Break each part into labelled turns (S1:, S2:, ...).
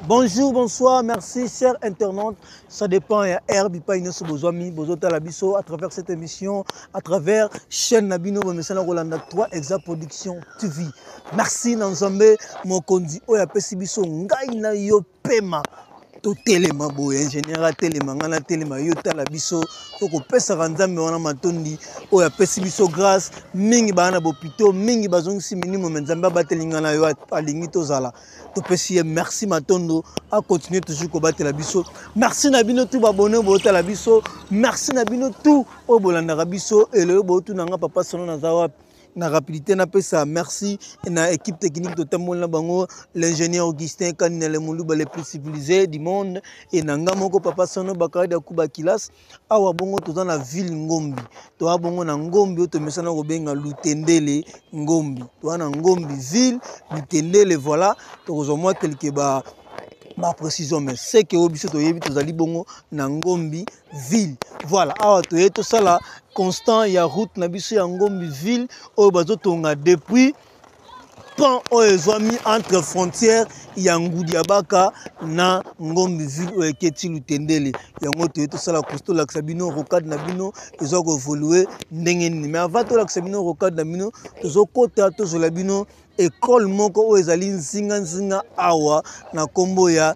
S1: Bonjour, bonsoir, merci chers internautes. Ça dépend, il y a Herbe, il y a Bozwami, Bozota Labiso, à travers cette émission, à travers chaîne Nabino, Bomesana Rolanda 3, Exa Production TV. Merci Nanzambe, mon condi, Oya Pesibiso, Ngaina Yo Pema. To telema boye ingénieur a telema ngana telema yo tala biso foko pesa nzambe wana matondi oya pesi biso grâce mingi bana bopito mingi bazongisi minimo nzambe batelinga na yo alingi tozala to pesi merci matondo a continuer toujours ko batela biso merci na bino tout babone bo tala biso merci na bino tout o bolanda biso et le bo tout nanga papa sono na zawa na rapidité na pesa merci na équipe technique de Tamola Bango l'ingénieur Augustin Kanele Muluba les plus civilisés du monde et nanga moko papa sono bakada kuba kilas awa bongo toza na ville Ngombi to bongo na Ngombi to mesana ko benga Lutendele Ngombi to na Ngombi ville Lutendele voilà to moi quelque ba ma précision mais c'est que obiso to yebi to zali bongo na Ngombi ville voilà awa to yeto sala constant ya route na biso ya Ngombi ville o bazo tonga depuis pan o ezwami entre frontières ya Ngudiabaka na Ngombi ville o eketi Lutendele yango to yeto sala costo la Sabino rocade na bino ezo ko évoluer ndenge ni mais avant to la Sabino rocade na bino tozo kota to zo la bino école moko o ezali nzinga awa na kombo ya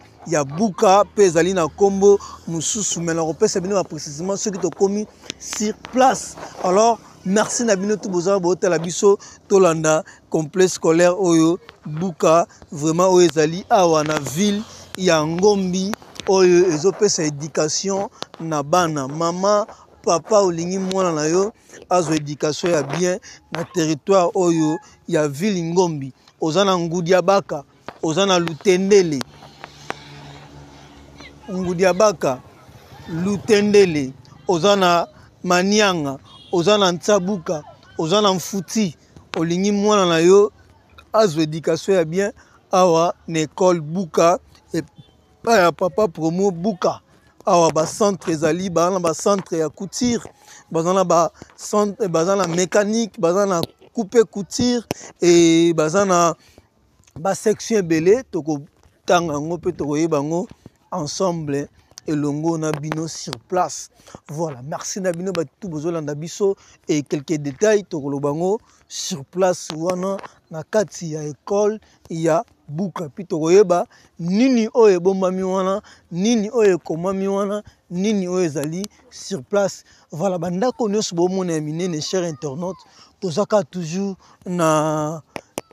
S1: buka pe ezali na kombo mususu mais na kopesa bino précisément ceux qui to komi sur place alors merci na bino tout boza botala biso tolanda complexe scolaire oyo buka vraiment o ezali awa na ville ya Ngombi oyo ezopesa éducation na bana mama papa olingi mwana na yo azo éducation ya bien na territoire oyo ya ville Ngombi ozana Ngudiabaka ozana Lutendele Ngudiabaka Lutendele ozana Manianga ozana Ntsabuka ozana Mfuti olingi mwana na yo azo éducation ya bien awa na école buka et ya papa promo buka awa ba centre ezali ba centre ya couture bazana ba centre bazana mécanique bazana couper couture et bazana ba section belé toko tanga ngo pe toko yebango ensemble elongo na bino sur place voilà merci na bino tout bozolanda biso et quelques détails toko bango sur place wana na kati ya école ya buka pito koyeba nini oyo bombami wana nini oyo komami wana nini oyo ezali sur place voilà bandako nyonso bomona ya minene cher internaute tozaka toujours na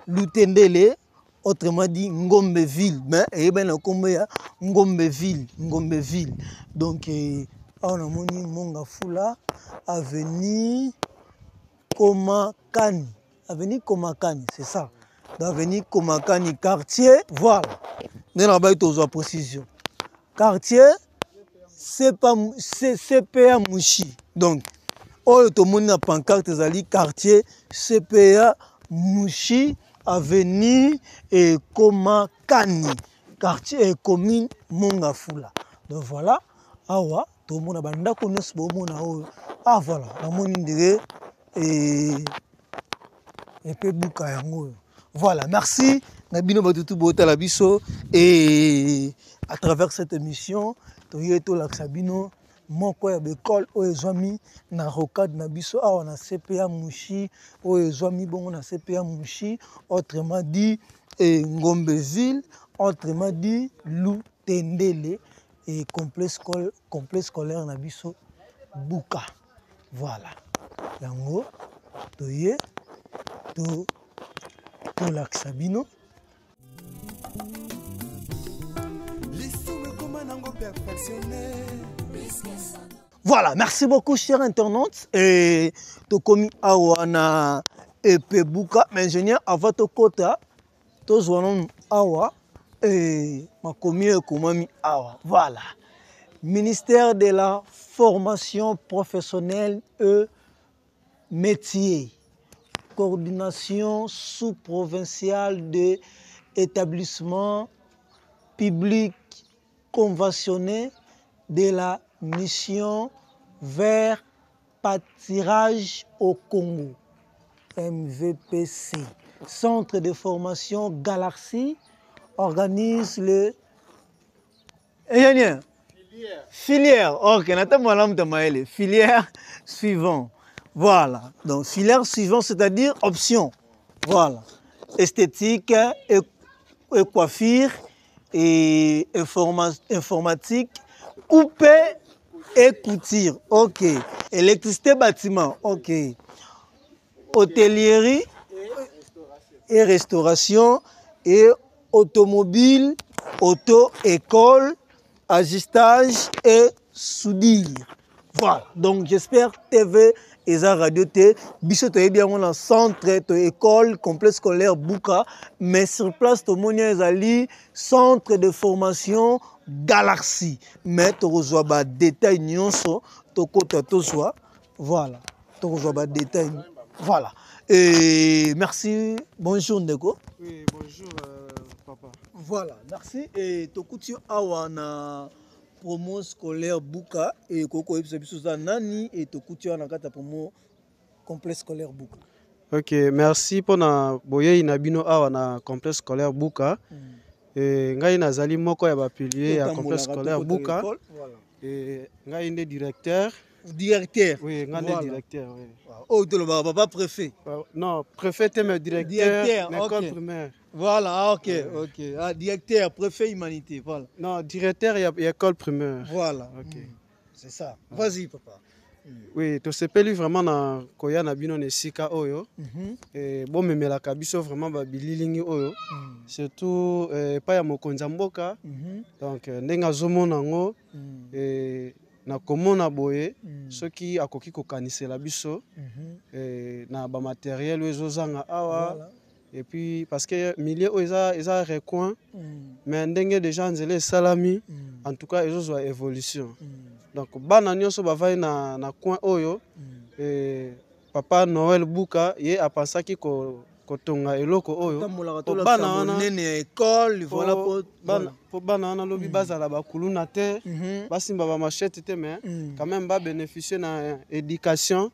S1: Lutendele autrement dit Ngombe ville mais ben na kombo ya Ngombe ville donc on a moni monga fula avenue Komakani c'est ça d'avenue Komakani quartier voilà n'est là bas toujours précision quartier c'est pas CPA Mushi donc oyo to moni na pancarte ezali quartier CPA Mushi avenue et Komakani quartier et commune Mongafula donc voilà awa to mona bandako nyonso bomona oyo ah voilà na moni ndire et puis buka yango voilà merci na bino batutu botala biso et à travers cette émission to yeto la sabino moko ya école o ezwami na rocade na biso awa na CPA Mushi o ezwami bongo na CPA Mushi autrement dit Ngombe ville autrement dit Lutendele et complexe scolaire na biso buka voilà yango toye to lakisa bino voilà merci beaucoup chers internautes et to komi awa na EP buka mais ingénieur avant to kota to zwanon awa et makomi ekomami awa voilà ministère de la formation professionnelle et métier coordination sous-provinciale de établissements publics conventionnés de la mission vers pâturage au Congo MVPC centre de formation Galaxy organise le Ingénieur. Filière. Ok, filière suivant. Voilà. Donc, filière suivant, c'est-à-dire option. Voilà. Esthétique, et coiffure, et informatique, coupé et couture. Ok. Électricité, bâtiment. Ok. Hôtellerie et restauration et automobile, auto-école, ajustage et soudure. Voilà. Donc j'espère TV et ça radio T. Bisoto est bien on a centre de école complexe scolaire Bouka, mais sur place tout le monde est centre de formation Galaxy. Mais tu reçois des détails nyonso, tu côté tout soit. Voilà. Tu reçois des détails. Voilà. Et merci. Bonjour Ndeko.
S2: Oui, bonjour papa.
S1: Voilà, merci. Et Tokuti Awana promo scolaire Bouka et Koko Ebisa Nani et Tokuti Anakata promo complexe scolaire Bouka.
S2: Ok, merci pour na boye inabino awana complexe scolaire Bouka. Et ngai nazali moko ya ba pilier ya complexe scolaire Bouka.
S1: Voilà.
S2: Et ngai inde directeur.
S1: Directeur.
S2: Oui, ngai
S1: voilà.
S2: Directeur. Oui.
S1: Oh, tu le papa préfet.
S2: Non, préfet mais directeur. École
S1: okay.
S2: primaire.
S1: Voilà, ok, ok. Ah, directeur, préfet humanité, voilà.
S2: Non, directeur et école primaire.
S1: Voilà.
S2: Ok.
S1: C'est ça. Vas-y, papa.
S2: Oui, to sepeli vraiment na koya na bino nesika oyo. Et bon memelaka biso vraiment ba bililingi oyo. Surtout pas ya mokonza mboka. Donc ndenga zomona ngo et na komona boye soki akoki kokanisela biso na ba matériel ezozanga awa. Et puis parce que milieu eza recoin mais ndenge déjà nzele salami en tout cas ezozwa évolution. Donc bana nyonso bavai na coin oyo et papa Noël Bouka ye apensaki kotonga eloko oyo
S1: bana wana nene école voilà
S2: pour bana wana lobi bazala bakuluna te basimba ba machette te mais quand même ba bénéficier na éducation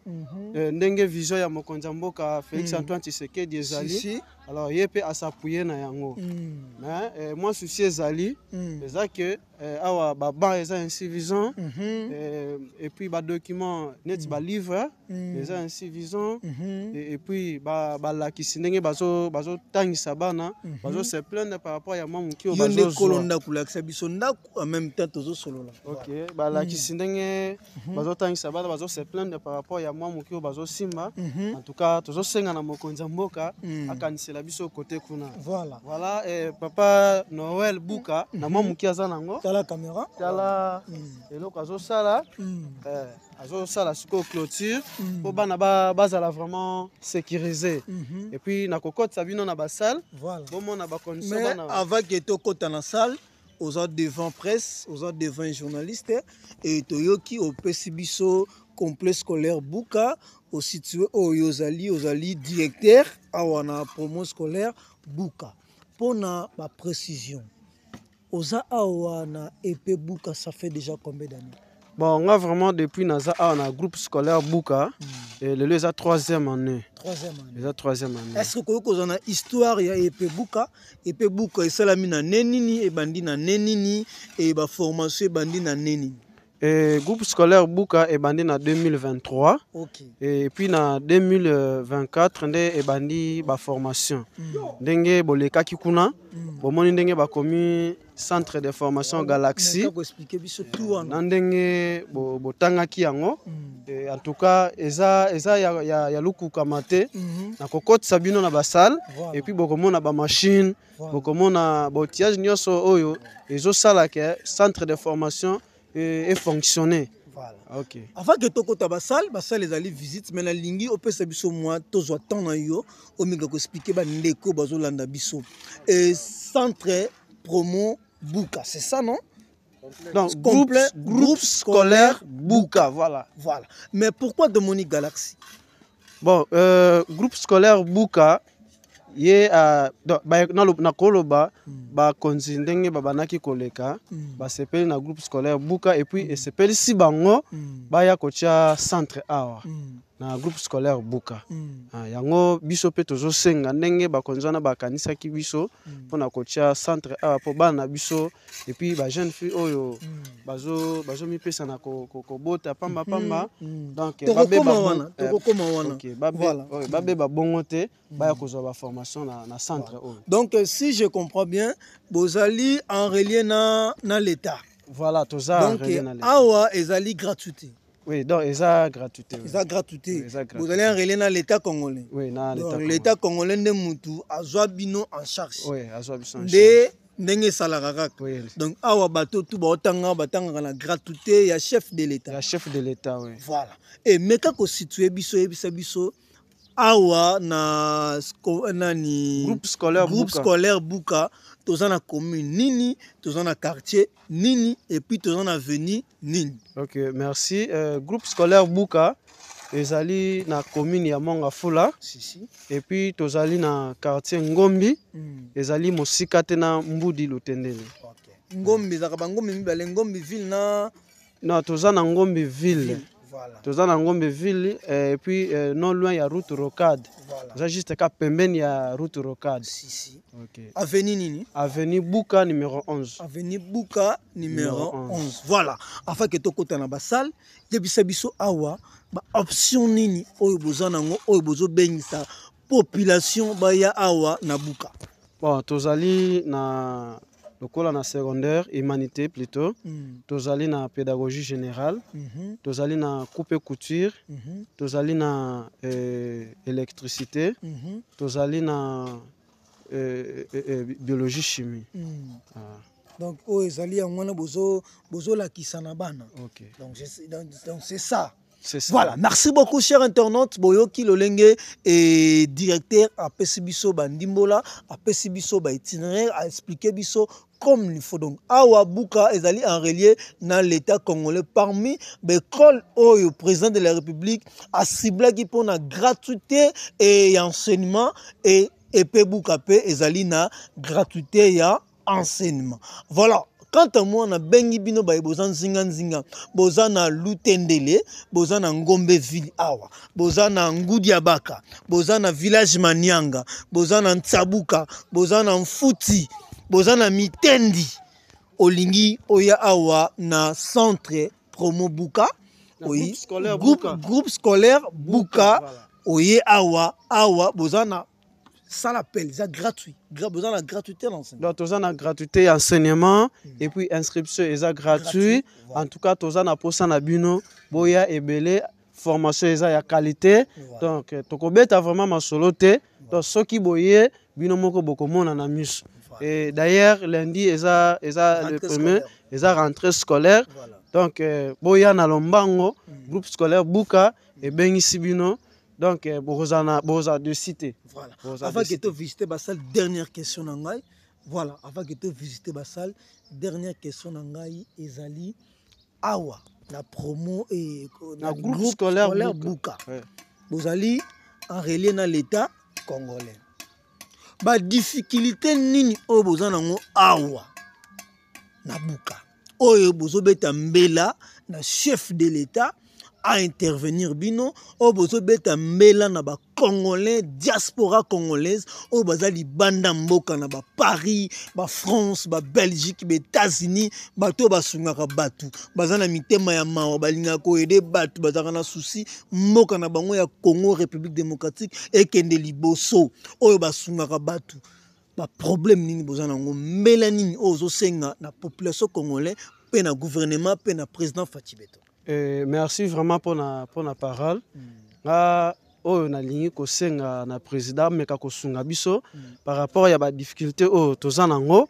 S2: ndenge vision ya mokonza mboka Félix Antoine Tshisekedi ezali alors ye pe asappuyer na yango mais moi souci ezali eza que awa ba banc eza insuffisant et puis ba document net ba livre eza insuffisant et puis ba lakisi ndenge bazo tangisa bana bazo se plaindre par rapport ya mamu ki
S1: bazo kolonda kulakisa biso ndaku en même temps tozo solola.
S2: OK, ba lakisi ndenge bazo tangisa bana bazo se plaindre par rapport ya mamu ki bazo simba en tout cas tozo senga na mokonza mboka akanisela biso côté kuna. Voilà et papa Noël Bouka na mamu ki aza nango
S1: la caméra
S2: tala eloko azo sala siko clôture pour bana bazala vraiment sécurisé et puis na kokota sabino na ba salle bon na ba condition bana
S1: avant que to kota na salle aux autres devant presse aux autres devant journaliste et toyoki au pesibiso complexe scolaire Bouka au situé au Yozali directeur awana promo scolaire Bouka pour na ba précision Oza awana EP Bouka, ça fait déjà combien d'années?
S2: Bon, on a vraiment depuis Naza on a groupe scolaire Bouka et le lieu est 3e année.
S1: 3e année.
S2: Les 3e année.
S1: Est-ce que vous avez une histoire ya EP Bouka? EP Bouka et salami na nenini et bandi na nenini et ba formation bandi na nenini.
S2: Et groupe scolaire Bouka est bandé en 2023.
S1: OK.
S2: Et puis en 2024 on est bandé ba formation. Ndenge boleka kikuna, bomoni ndenge ba komi centre de formation Galaxy.
S1: Vous expliquer biso tout wana.
S2: Ndenge botanga ki yango. En tout cas, eza ya luku kamate na kokoti sabino na basal et puis bokomona ba machine, bokomona botiage nyoso oyo ezo sala ke centre de formation et fonctionner.
S1: Voilà.
S2: OK.
S1: Avant que tu aies la salle les allées visite, mais la ligne, on peut savoir moi, tu as temps na yo, on m'a expliqué ba ndeko bazolanda biso. Et centre promo Bouka, c'est ça non?
S2: Donc groupe scolaire Bouka, voilà.
S1: Voilà. Mais pourquoi de Monique Galaxy?
S2: Bon, groupe scolaire Bouka ye na koloba ba konzindenge babanaki koleka ba sepeli na groupe scolaire Bouka et puis sepeli si bango ba ya kocha centre awa na groupe scolaire Buka. Yango biso pe tozo senga ndenge bakonzana bakanisaki biso pona kotia centre a po bana biso et puis ba jeune fille oyo bazo mipesa na ko bota pamba donc babe ba bongote ba ya kozwa ba formation na centre oyo.
S1: Donc si je comprends bien, bozali en relié na l'état.
S2: Voilà, toza en relié na l'état.
S1: Donc awa ezali gratuité.
S2: Oui, donc ils ont gratuité.
S1: Ils ont gratuité. Vous allez en relier dans l'État congolais.
S2: Oui, dans l'État
S1: congolais. L'État congolais de Moutou a Bino en charge.
S2: Oui, a Bino en charge.
S1: De Nenge Salararak. Donc, awa bato tout batanga la gratuité, il y a chef de l'État.
S2: Il y a chef de l'État, oui.
S1: Voilà. Et mais quand on situe biso awa na
S2: groupe scolaire
S1: Buka, tous en a commune nini, tous en a quartier nini et puis tous en a avenue nini.
S2: OK, merci. Groupe scolaire Buka ezali na commune ya Mongafula. Et puis tous ali na quartier Ngombi, ezali mosika te na Mbudi Lutendele.
S1: OK. Ngombi zakabangombi mibale Ngombi ville na
S2: non, tous en Ngombi ville.
S1: Voilà.
S2: Tous en Ngombe ville et puis non loin il y a route Rocade. Voilà. Ça juste qu'à pembeni il y a route Rocade.
S1: Si.
S2: OK.
S1: Avenue nini?
S2: Avenue Buka numéro 11.
S1: Avenue Buka numéro 11. Voilà. Afin que to kota na basal, yebisa biso awa ba option nini oyo bozana ngo oyo bozo bengisa population ba ya awa na Buka.
S2: Bon, tozali na lokola na secondaire humanité plutôt, tozali na pédagogie générale, tozali na coupe et couture, tozali na électricité, tozali na biologie chimie.
S1: Donc ezali ngwana bozo la kisana bana.
S2: OK.
S1: Donc c'est ça.
S2: C'est ça.
S1: Voilà, merci beaucoup chers internautes. Boyoki Lolenge et directeur à Pesibiso Bandimbola, à Pesibiso ba itinéraire, à expliquer biso comme il faut. Donc awa Buka ezali en relié dans l'état congolais parmi l'école où le président de la République a ciblé qui pour la gratuité et enseignement et pe Buka pe ezali na gratuité ya enseignement. Voilà. Quant à moi, on a bengi bino ba bozan zinga bozana Lutendele, bozana Ngombe ville awa, bozana Ngudiabaka, bozana village Manianga, bozana Ntsabuka, bozana Mfuti, bozana Mitendi, olingi oya awa na centre promo Buka,
S2: oui,
S1: groupe scolaire Buka, oye awa bozana. Ça l'appelle, c'est gratuit. Besoin de la gratuité d'enseignement.
S2: Donc, tu as la gratuité d'enseignement et puis inscription est gratuit. Voilà. En tout cas, tu as la poste na bino, boya et belé, formation est ya qualité. Voilà. Donc, tu as vraiment ma soloté. Donc, ce qui boye, bino moko boko mona na mis. Et d'ailleurs, lundi est le premier, est rentrée scolaire. Voilà. Donc, boya na lombango, groupe scolaire Buka et ben ici bino. Donc, boza de cité.
S1: Voilà. Avant que tu visites Bassal, dernière question nangai. Voilà. Avant que tu visites Bassal, dernière question nangai. Ezali awa la promo et
S2: la groupe scolaire
S1: Buka. Bozali en relié dans l'État congolais. Ba difficulté nini o bozana ngo awa na Buka. Oyo bozo beta mbela na chef de l'État à intervenir bino o bozo beta mbela na ba congolais diaspora congolaise o bazali banda mboka na ba Paris ba France ba Belgique ba États-Unis bato basungaka batu bazana mitema ya mawa balinga ko aider batu bazaka na souci mboka na bango ya Congo République démocratique et kende liboso o basungaka batu ba problème nini bozana ngo mbela nini ozo senga na population congolais pe na gouvernement pe na président Fatou Beto.
S2: Merci vraiment pour la parole. On a ligné ko senga na président mais ko sunga biso par rapport à la difficulté au tozanango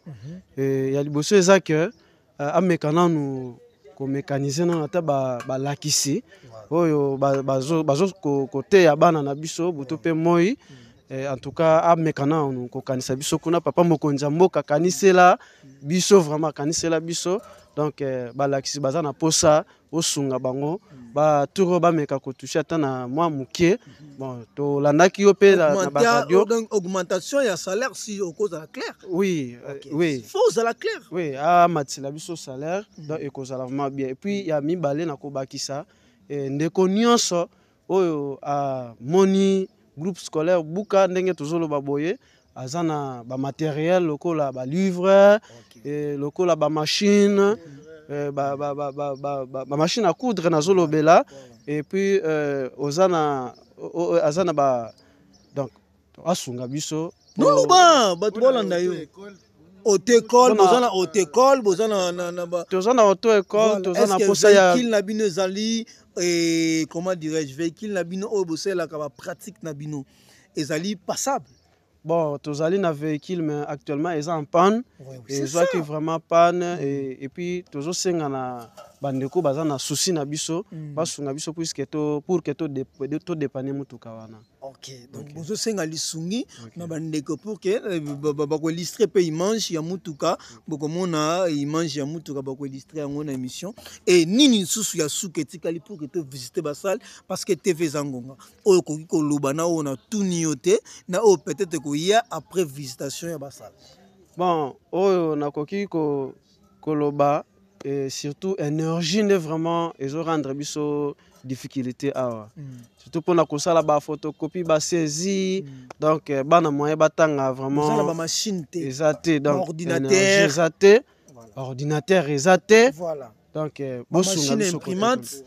S2: et ya liboso ezaka amekana nous ko mécaniser na ta ba lakisi oyo bazo côté ya bana na biso buto pe moi en tout cas amekana nous ko kanisa biso kuna papa mokonza mboka kanisela biso vraiment kanisela biso. Donc balakisi baza na posa osunga bango ba turo ba meka ko toucher atana moi mukie bon to landaki yo pe na ba radio
S1: donc augmentation ya salaire si au cause de la claire.
S2: Oui oui
S1: faut à la claire.
S2: Oui matila biso salaire donc e cause la vraiment bien et puis ya mibale na ko bakisa ndeko nyonso oyo a moni groupe scolaire buka ndenge tozolo baboye azana ba matériel lokola ba livre et lokola ba machine ba machine à coudre na zolo bela et puis azana ba donc asunga biso
S1: non ba bato bolanda yo auto école bozana auto école bozana
S2: tozana auto école tozana posa ya
S1: véhicule na bino ezali comment dirais-je véhicule na bino oyo bosalaka ba pratique na bino ezali passable.
S2: Bon, tozali na véhicule mais actuellement ils sont en panne et soit qui vraiment panne et puis tozo senga na bandeko baza na souci na biso basunga biso puisque pour que to dépanner mutuka wana.
S1: OK, donc bozo senga lisungi na bandeko pour que bako illustrer pe image ya mutuka boko mona image ya mutuka bako illustrer yango na émission et nini susu ya suketikali pour que to visiter ba salle parce que TV zangonga oyo koki ko loba na ona tuniote na o peut-être ko ya après visitation ya ba salle.
S2: Bon, oyo nakoki ko loba et surtout énergie ne vraiment ezo rendre biso difficulté awa surtout pour na kosala ba photocopie ba saisie donc bana moyen batanga vraiment
S1: ça la machine té
S2: exacté donc
S1: ordinateur
S2: exacté ordinateur exacté
S1: voilà
S2: donc
S1: machine imprimante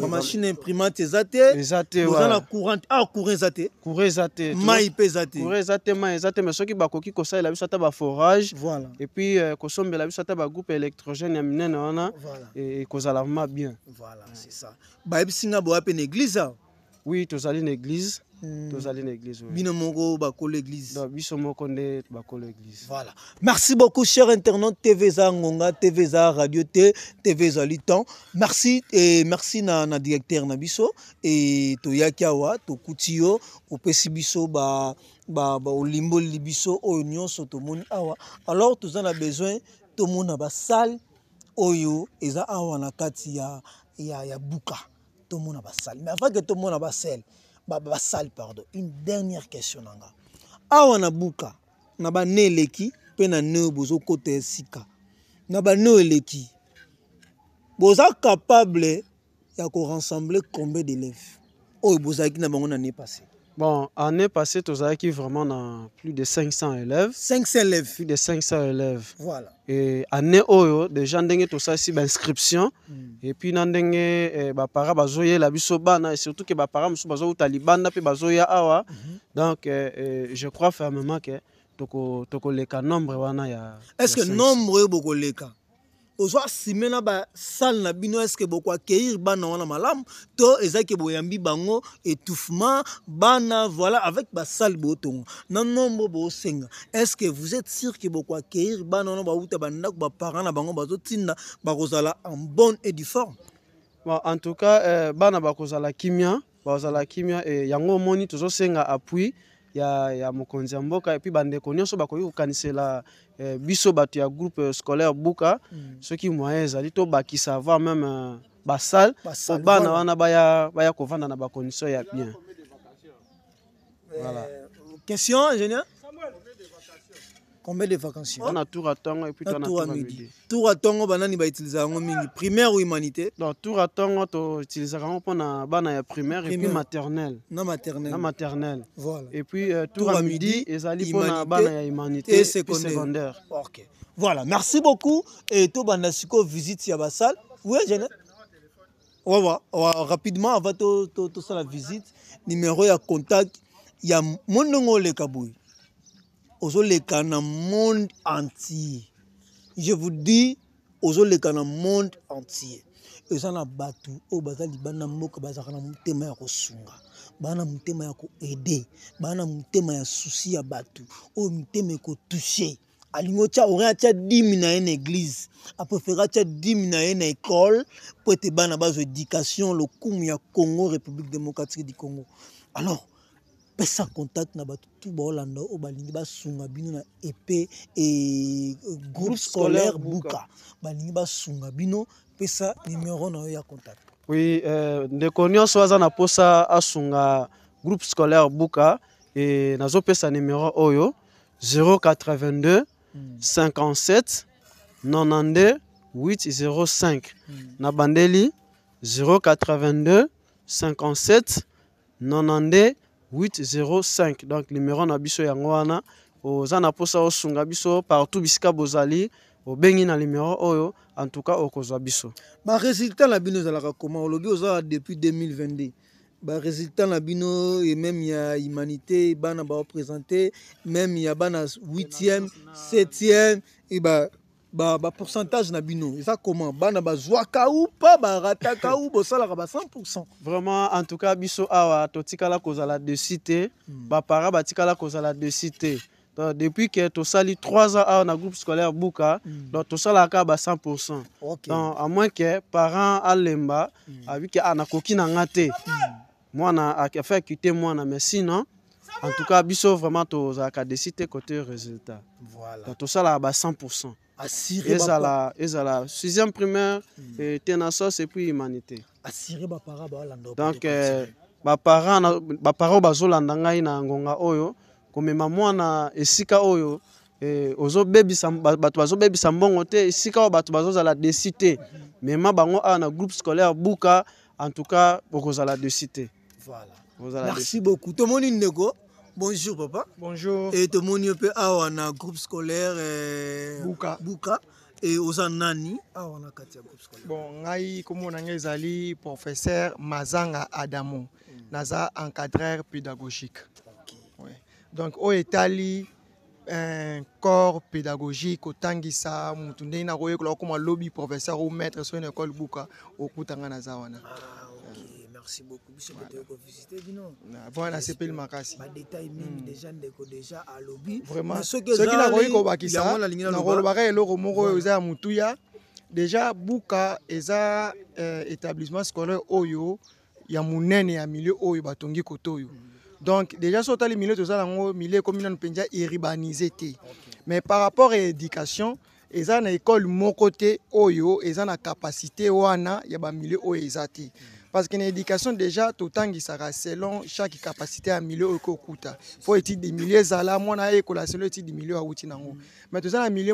S1: machine imprimante exacté vous la courante courant exacté mai pe exacté
S2: mais ceux qui bakoki kosala la biso ta ba forage
S1: voilà
S2: et puis kosombela biso ta ba groupe électrogène ya minene wana et kozala vraiment bien
S1: voilà c'est ça ba bisinga bo ape église
S2: oui tozali une église tozali une église
S1: bino moko bakolo église
S2: donc biso moko nde bakolo église.
S1: Voilà, merci beaucoup chers internautes TV za ngonga TV za radio TV za litan merci et merci na directeur na biso et to yakiawa to kutio opesi biso ba olimbo libiso oyo nyonso to moni awa alors tous en a besoin to mona ba salle oyo eza awa na kati ya buka to mona ba salle mais avant que to mona ba salle pardon, une dernière question nanga awa na buka na ba neleki pe na ne bozo kote sika na ba no eleki boza capable ya ko rassembler combien d'élèves oyo bozaki na bango na année passée?
S2: Bon, année passée, tu as vraiment dans plus de 500 élèves.
S1: 500 élèves.
S2: Plus de 500 élèves.
S1: Voilà.
S2: Et année oyo, déjà ndenge tout ça ici inscription. Et puis ndenge ba para bazoye la biso bana et surtout que ba para musu bazo talibanda pe bazoya awa. Donc je crois fermement que toko leka nombre wana ya.
S1: Est-ce que nombre boko leka? Ozo simena ba salle na bino est-ce que boko accueillir bana wana malam to ezaki boyambi bango étouffement bana voilà avec ba salle botongo na nombre bo senga est-ce que vous êtes sûr que boko accueillir bana wana ba uta banda ba parents na bango bazo tinda ba kozala en bonne et due forme?
S2: Bon, en tout cas bana ba kozala kimia et yango moni tozo senga appui ya mokonzi ya mboka et puis bandeko nyonso bakoki kokanisela biso bato ya groupe scolaire buka soki moyen ezali to bakisa avoir même basalle po bana wana baya kovanda na bacondition ya bien. Voilà.
S1: Question ingénieur? Combien de vacances?
S2: On a tour à Tongo et puis on a tour à midi.
S1: Tour à Tongo banani ba utiliser ngo mingi primaire ou humanité?
S2: Donc tour à Tongo to utiliser ngo pona bana ya primaire et puis maternelle.
S1: Na maternelle.
S2: Voilà. Et puis tour à midi ezali pona bana ya humanité
S1: et secondaire. OK. Voilà, merci beaucoup et to banda siko visite ya ba salle. Oui, ingénieur? Ouais, rapidement avant to ça la visite, numéro ya contact ya mondongo le kaboui. Ozoleka na monde entier. Je vous dis, ozoleka na monde entier. Ezana batu o bazali bana moko bazaka na mutema ya kosunga. Bana mutema ya ko aider. Bana mutema ya souci ya batu. O mutema ko toucher. Alingo tia ora tia 10 na une église. A préférer tia 10 na une école pour te bana base éducation le kumu ya Congo République démocratique du Congo. Alors pesa contact na batu tout ba Hollande o balingi ba sunga bino na EP et groupe scolaire buka balingi ba sunga bino pesa numéro na ya contact.
S2: Oui, ndeko nyonso aza na posa asunga groupe scolaire buka et nazo pesa numéro oyo 082 57 92 805 na bandeli 082 57 92 805. Donc numéro na biso yango wana oza na posa osunga biso partout bisika bozali obengi na numéro oyo en tout cas okozwa biso.
S1: Ba résultat na bino zalaka comment olobi oza depuis 2022. Ba résultat na bino et même ya humanité bana ba représenter même ya bana 8e 7e et ba pourcentage na bino eza comment bana bazwaka ou pas ba rataka ou bosalaka ba 100%.
S2: Vraiment en tout cas biso awa totikala kozala de cité ba para batikala kozala de cité. Donc, depuis que tu sali 3 ans dans le groupe scolaire Buka, donc tu sali à 100%.
S1: Okay.
S2: Donc, à moins que parents à l'emba, avec un coquin en gâté, moi, na fait quitter moi, mais sinon, en tout cas, biso vraiment tu as décidé côté résultat.
S1: Voilà.
S2: Donc, tu sali à 100%.
S1: Assuré
S2: et à la 6e primaire, Ténasos et puis humanité.
S1: Assuré ba para ba lando.
S2: Donc, ba parents bazolanda ngai na ngonga oyo. Komema mwana esika oyo ozo bebisa bato bazo bebisa mbongo te esika oyo bato bazozala de cité mema bango na groupe scolaire Buka en tout cas bokozala de cité.
S1: Voilà. Merci beaucoup. Tomoni ndeko. Bonjour papa.
S3: Bonjour.
S1: Et tomoni pe awa na groupe scolaire Buka et oza nani awa na kati ya groupe scolaire.
S3: Bon ngai komo na ngezali professeur Mazanga Adamo. Naza encadreur pédagogique. Donc, au Italie, un corps pédagogique, au Tangisa, Moutoundé, na roye, comme un lobby professeur ou maître sur une école Buka, au Koutanga Nazawana.
S1: Ah, ok, merci beaucoup. Je vais visiter, dis-non.
S3: Voilà, c'est le Makassi.
S1: Pas détail même déjà à lobby.
S3: Vraiment. Ce qui n'a roye, comme Bakissa, na roye, barre, le romoro, aux Moutouya. Déjà, Buka, eza établissement scolaire Oyo, il y a mounene, il y a milieu Oyo, Batongi Kotoyo. Donc, déjà, sur les milieux, les milieux communaux sont urbanisés. Mais par rapport à l'éducation, ils ont une école mon côté, ils ont une capacité, il y a un milieu où ils ont. Parce que l'éducation, déjà, tout le temps, selon chaque capacité à milieu où il faut étudier des milieux, moi, je suis étudier des milieux à Outinango. Mais tout ça, dans le milieu,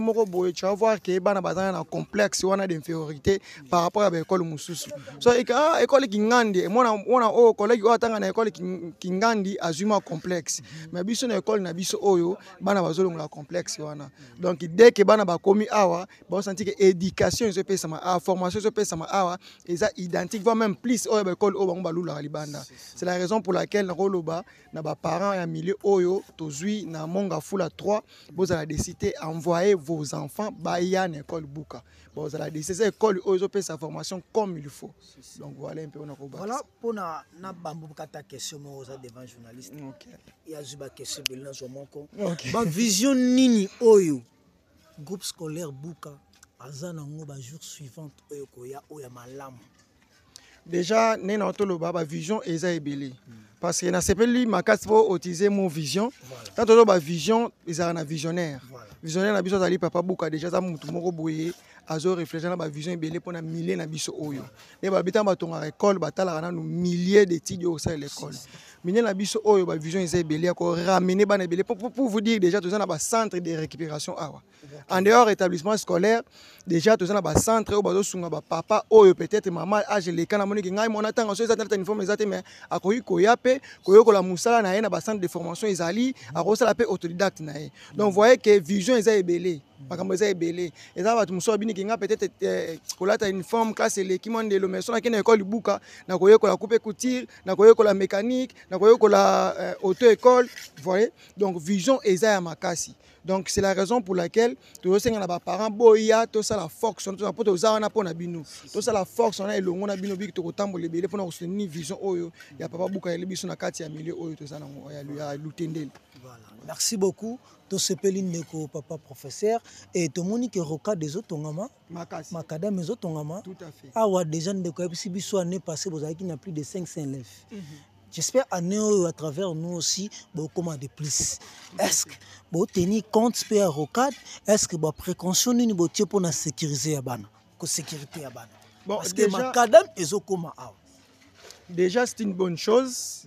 S3: tu vas voir qu'il y a un complexe d'infériorité par rapport à l'école Moussoussou. So, l'école qui ngandi, moi, on collègue qui l'école qui ngandi a un complexe. Mais si on école na biso oyo, bana bazolo la complexe wana. Donc dès que bana ba komi awa, ba senti que éducation se passe sama, formation se passe sama awa, ils sont identiques, voire même plus oyo école o bango balula libanda. C'est la raison pour laquelle roloba na ba parents ya milieu oyo tozui na monga fula 3, vous allez décider envoyer vos enfants à une école Buka. Vous allez décider cette école oyo peut sa formation comme il faut. Donc voilà un peu on a compris.
S1: Voilà pour na bambu kata question mo devant journaliste. OK. Il y a une question de l'ange monko. Ba vision nini oyo groupe scolaire Buka azana ngo ba jour suivante oyo koya oya malamu.
S3: Déjà né na toloba ba vision eza ebele. Parce que na sepeli makasi pour utiliser mon vision. Tant to ba vision eza na visionnaire. Visionnaire na biso zali papa Buka déjà za mutu moko boye azo réfléchir na ba vision ebele pour na milliers na biso oyo. Et ba bita ba tonga école batala na milliers d'études au sein de l'école. Milliers na biso oyo ba vision eza ebele ko ramener ba na ebele pour vous dire déjà tout ça na ba centre de récupération awa. En dehors établissement scolaire, déjà tout ça na ba centre au bazo sunga ba papa oyo peut-être maman âge les kana moni ngai mona tanga so ezata uniforme ezate mais akoyi koyape koyoko la musala na ye na ba centre de formation ezali akosala pe autodidacte na ye. Donc vous voyez que vision eza ebele. Makambo eza ebele. Eza ba muso bini kinga peut-être kolata uniforme classe l'équipement de l'homme na kena école Buka na koyoko la coupe couture na koyoko la mécanique na koyoko la auto école, vous voyez. Donc vision eza ya makasi. Donc c'est la raison pour laquelle tous les parents boya tout ça la force tout ça pour na pona bino tout ça la force on a elongo na bino biki to tambola belé pour na soutenir vision oyo ya papa Buka ele biso na kati ya milieu oyo tout ça na ya lutendel.
S1: Voilà, merci beaucoup to sepeli ndeko papa professeur et to moni que roka des otongama
S3: makasi
S1: makada mes otongama
S3: tout à fait
S1: awa déjà ndeko ebisi biso année passée vous avez qui n'a plus de 500 élèves. J'espère à travers nous aussi, comment de plus. Est-ce que vous tenez compte de la rocade? Est-ce que vous précaution pour la sécuriser à Bana? Sécurité à Bana. Parce que ma cadam est au coma.
S3: Déjà, c'est une bonne chose.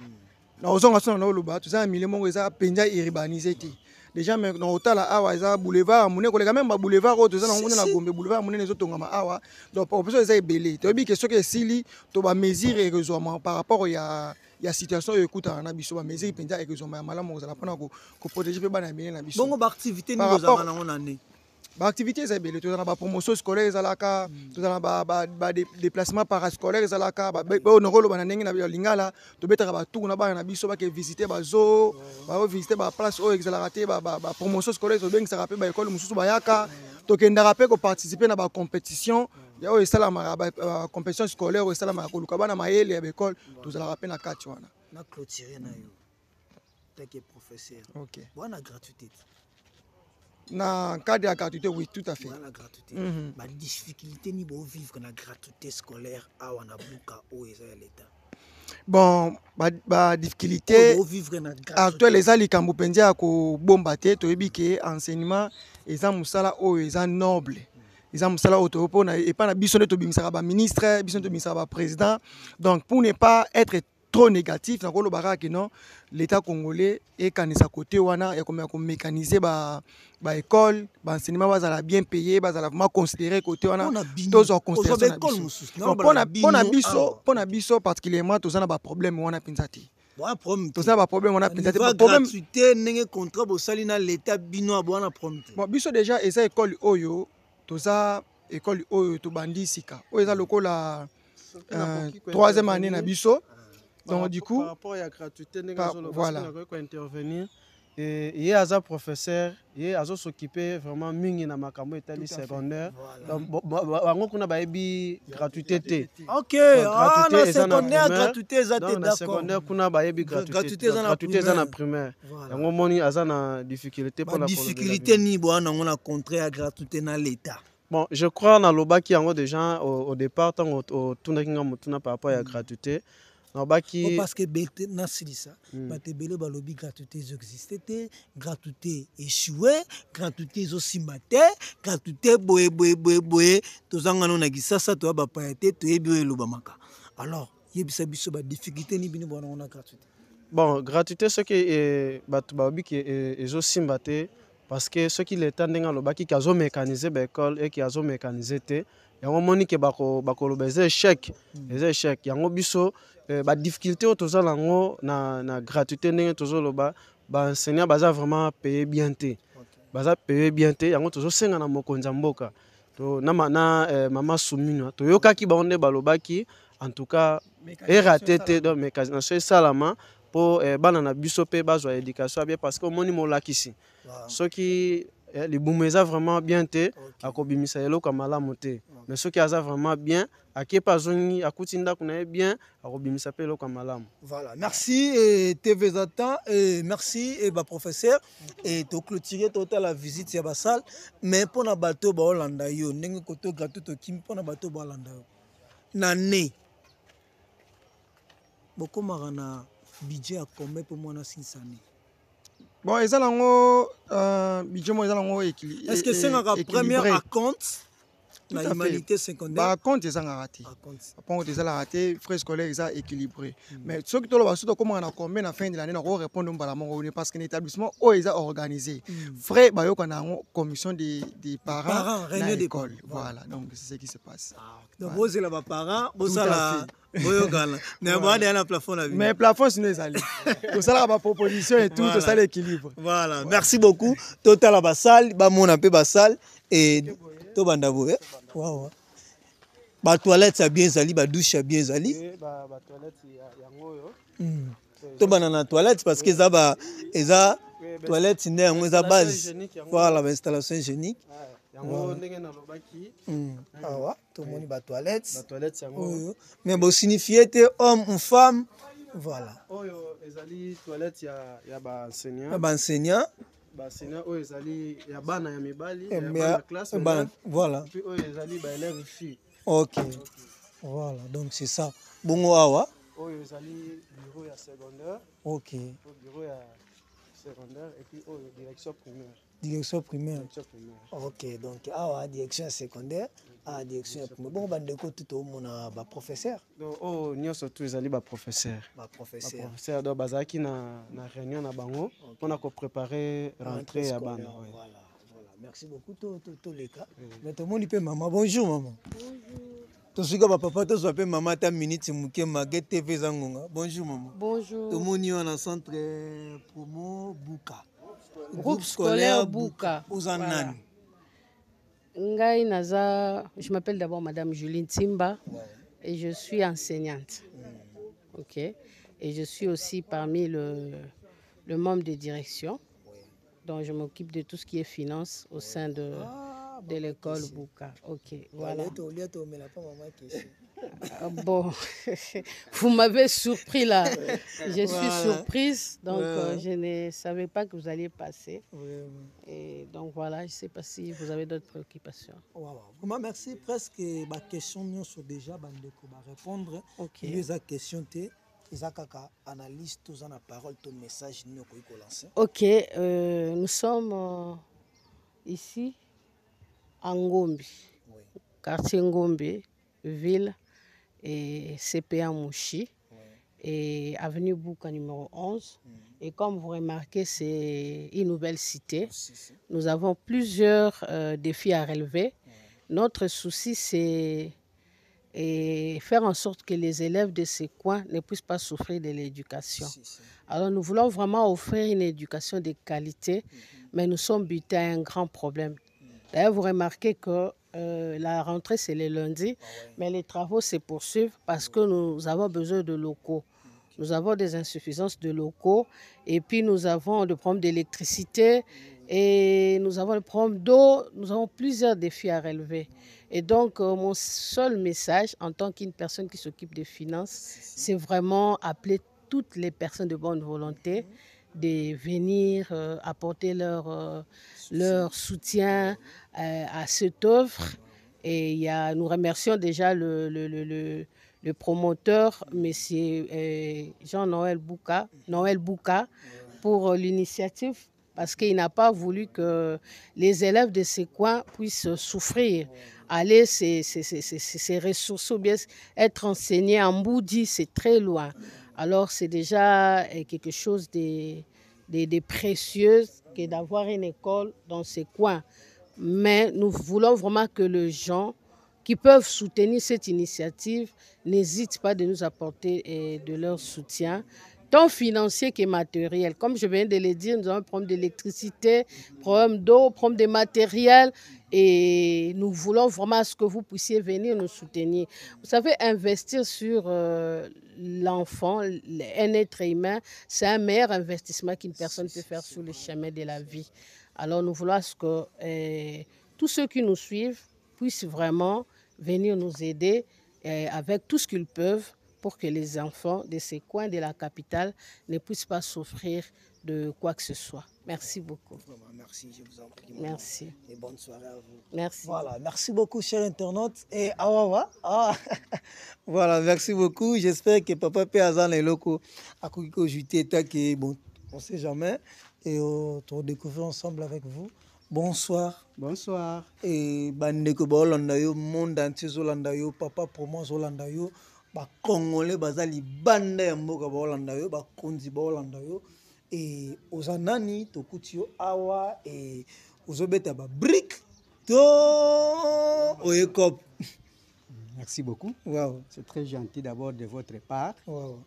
S3: Nous avons tout ça, urbanisé. Déjà, mais dans l'hôtel à boulevard, mon école quand même boulevard, tout ça, on a Gombe boulevard, mon école tongama awa. Donc, pour ça, c'est belé. Tu as dit que ce que si li, tu vas mesurer raisonnement par rapport ya situation oyo ekutana na biso ba mesure penza ekozoma ya malamu kozala mpona ko protéger pe bana mine na biso
S1: bongo ba activité ni kozanga nango na ne
S3: ba activité eza ebele tozala ba promotion scolaire ezalaka tozala ba déplacement parascolaire ezalaka ba onokolo bana ndenge na lingala tobetaka ba tour na bana na biso bake visiter ba zoo ba visiter ba place oyo ezalaka te ba promotion scolaire tobengisaka pe ba école mosusu bayaka tokendaka pe ko participer na ba compétition ya oyo esalamaka ba compétition scolaire oyo esalamaka koluka bana mayele ya école tozalaka pe na kati wana
S1: na clôturer na yo teke professeur
S3: OK
S1: bwana gratuité
S3: na cadre de la gratuité, oui, tout à fait.
S1: La gratuité. La difficulté ni beau vivre la gratuité scolaire à Wanabuka ou l'État.
S3: Bon, la difficulté actuelle les ali kambupendia ko bombate to ebike enseignement eza musala o eza noble. Eza musala autopo na et pas na biso to bimisaka ba ministre, biso to bimisaka ba président. Donc pour ne pas être trop négatif na kolo baraka non l'état congolais et kanisa côté wana ya comme mécaniser ba école ba enseignement bazala bien payé bazala vraiment considéré côté wana tous en considération pour na biso particulièrement tous na ba problème wana pinzati tous na ba problème wana pinzati
S1: problème gratuité ndenge contrat bo sali na l'état bino abona problème
S3: bon biso déjà eza école oyo tous école oyo to bandi sika oyo eza lokola 3e année na biso. Donc du coup,
S2: par rapport à la gratuité, voilà. Intervenir. Et il y a un professeur, il y a s'occuper vraiment mingi na makambo etali secondaire. Donc on a ba ebi gratuité.
S1: OK, na secondaire gratuité za te d'accord.
S2: Secondaire kuna ba ebi gratuité za na primaire. Yango moni aza na difficulté pour la
S1: difficulté ni bwana ngona contraire à gratuité na l'état.
S2: Bon, je crois na loba qui yango déjà au départ tant au tunakinga mutuna par rapport à la gratuité.
S1: Parce que na silisa batebele balobi gratuité existait gratuité échoué gratuité aussi maté gratuité boye tozanga no na gisasa to ba paete to yebi elobamaka alors yebisa biso ba difficulté ni bino bona on a gratuité
S2: bon gratuité ce qui batu baobi qui aussi maté parce que ce qui l'état ndenga lobaki qui azo mécaniser ba école et qui azo mécaniser te yango moni ke bako loba les échecs yango biso ba difficulté au toza lango na gratuité ndenge tozo loba ba enseignant baza vraiment payé bien te baza payé bien te yango tozo senga na mokonza mboka to na mama Soumino to yokaki ba onde balobaki en tout cas raté te donc mécanisation salama pour bana na biso pe bazwa éducation bien parce que moni molakisi soki libumu eza vraiment bien te akobimisa eloko malamu te mais soki aza vraiment bien akepa zongi akutinda kuna bien akobimisa pe eloko malamu.
S1: Voilà, merci et TV Zatan et merci et ba professeur et to clôturer total la visite ya ba salle mais pour na bateau ba Hollanda yo ndenge koto gratuit to kim pour na bateau ba Hollanda yo na né boko marana budget à combien pour moi na 6 années.
S3: Bon, ils ont budget moi ils ont équilibré.
S1: Est-ce que c'est un premier à compte la humanité secondaire?
S3: Par contre, ils ont raté. Par contre, ils ont raté. Frais scolaires ils ont équilibré. Mais ceux qui te l'ont surtout comment on a combien à fin de l'année on va répondre parce que l'établissement où ils ont organisé. Frais bah yo qu'on a commission des parents réunion d'école. Voilà, donc c'est ce qui se passe.
S1: Donc vous c'est là bas parents, vous ça là.
S3: Mais plafond sinon les alliés. Tout ça là ma proposition et tout, tout ça l'équilibre.
S1: Voilà, merci beaucoup. Total à Bassal, ba mon peu Bassal et to bandavo. Waouh. Ba toilette ça bien zali, ba douche ça bien zali.
S2: Ba toilette yango yo.
S1: To banana toilette parce que ça ba eza toilette n'est yango eza base. Voilà, l'installation hygiénique.
S2: Yango ndenge na lobaki.
S1: Awa, tout le monde ba toilette.
S2: Ba toilette yango.
S1: Mais bon signifier te homme ou femme. Voilà.
S2: Oyo ezali toilette ya ba enseignant.
S1: Ba enseignant.
S2: Ba enseignant oyo ezali ya bana ya mibali,
S1: ya bana classe. Voilà.
S2: Puis oyo ezali ba élèves filles.
S1: OK. Voilà, donc c'est ça. Bongo awa.
S2: Oyo ezali bureau ya secondaire.
S1: OK.
S2: Bureau ya secondaire et puis oyo direction primaire.
S1: Direction primaire. OK, donc awa direction secondaire, à direction primaire. Bon bandeko tout au monde ba professeur.
S2: Donc oh nyonso tout ezali ba professeur.
S1: Ba professeur.
S2: Ba professeur donc bazaki na réunion na bango pour ko préparer rentrée ya bana.
S1: Voilà. Merci beaucoup tous les cas. Mais tout le monde peut maman. Bonjour maman.
S4: Bonjour.
S1: Tosuka papa to s'appelle maman ta minute muke Maguette TV Zangonga. Bonjour maman.
S4: Bonjour.
S1: Tout monde est en centre promo Buka.
S4: Groupe scolaire Buka.
S1: Ozanani.
S4: Ngai Naza, je m'appelle d'abord Madame Juline Timba et je suis enseignante. Ok. Et je suis aussi parmi le membre de direction. Donc je m'occupe de tout ce qui est finance au sein de l'école Buka. Ok, voilà. Bon, vous m'avez surpris là. Je suis surprise, donc je ne savais pas que vous alliez passer. Et donc voilà, je ne sais pas si vous avez d'autres préoccupations.
S1: Vraiment, merci. Presque ma question nous sont déjà répondre.
S4: Ok.
S1: Les questions analyse tous en parole ton message nous lancer.
S4: Ok, nous sommes ici à Ngombi, quartier Ngombi, ville et CPA Mouchi et avenue Buka numéro 11. Et comme vous remarquez, c'est une nouvelle cité. Nous avons plusieurs défis à relever. Notre souci, c'est faire en sorte que les élèves de ces coins ne puissent pas souffrir de l'éducation. Alors nous voulons vraiment offrir une éducation de qualité, mais nous sommes butés à un grand problème. D'ailleurs, vous remarquez que la rentrée, c'est le lundi, mais les travaux se poursuivent parce que nous avons besoin de locaux. Nous avons des insuffisances de locaux et puis nous avons le problème d'électricité et nous avons le problème d'eau. Nous avons plusieurs défis à relever. Et donc, mon seul message en tant qu'une personne qui s'occupe des finances, c'est vraiment appeler toutes les personnes de bonne volonté de venir apporter leur soutien à cette œuvre. Et nous remercions déjà le promoteur, M. Jean-Noël Bouka, pour l'initiative, parce qu'il n'a pas voulu que les élèves de ces coins puissent souffrir. Aller ces ressources ou bien être enseignés en Boudi, c'est très loin. Alors c'est déjà quelque chose de précieux que d'avoir une école dans ces coins. Mais nous voulons vraiment que les gens qui peuvent soutenir cette initiative n'hésitent pas de nous apporter de leur soutien, tant financier que matériel. Comme je viens de le dire, nous avons un problème d'électricité, problème d'eau, problème de matériel. Et nous voulons vraiment à ce que vous puissiez venir nous soutenir. Vous savez, investir sur l'enfant, un être humain, c'est un meilleur investissement qu'une personne peut faire sur le chemin de la vie. Alors nous voulons à ce que tous ceux qui nous suivent puissent vraiment venir nous aider avec tout ce qu'ils peuvent pour que les enfants de ces coins de la capitale ne puissent pas souffrir de quoi que ce soit. Merci beaucoup.
S1: Merci, je vous en prie.
S4: Merci.
S1: Et bonne soirée à vous.
S4: Merci.
S1: Voilà, merci beaucoup, chers internautes. Et voilà, merci beaucoup. J'espère que papa Péazan est locaux à Koukiko Juté, bon, on ne sait jamais. Et on découvre ensemble avec vous. Bonsoir.
S2: Bonsoir.
S1: Et bandeko Bolanda yo, monde entier Zolanda yo, papa promo Zolanda yo, ba Congolais bazali banda ya mboka Bolanda yo, ba konzi Bolanda yo. Et ozanani tokutio awa et ozobeta ba brick to oyekop.
S5: Merci beaucoup.
S1: Wow.
S5: C'est très gentil d'abord de votre part.
S1: Wow.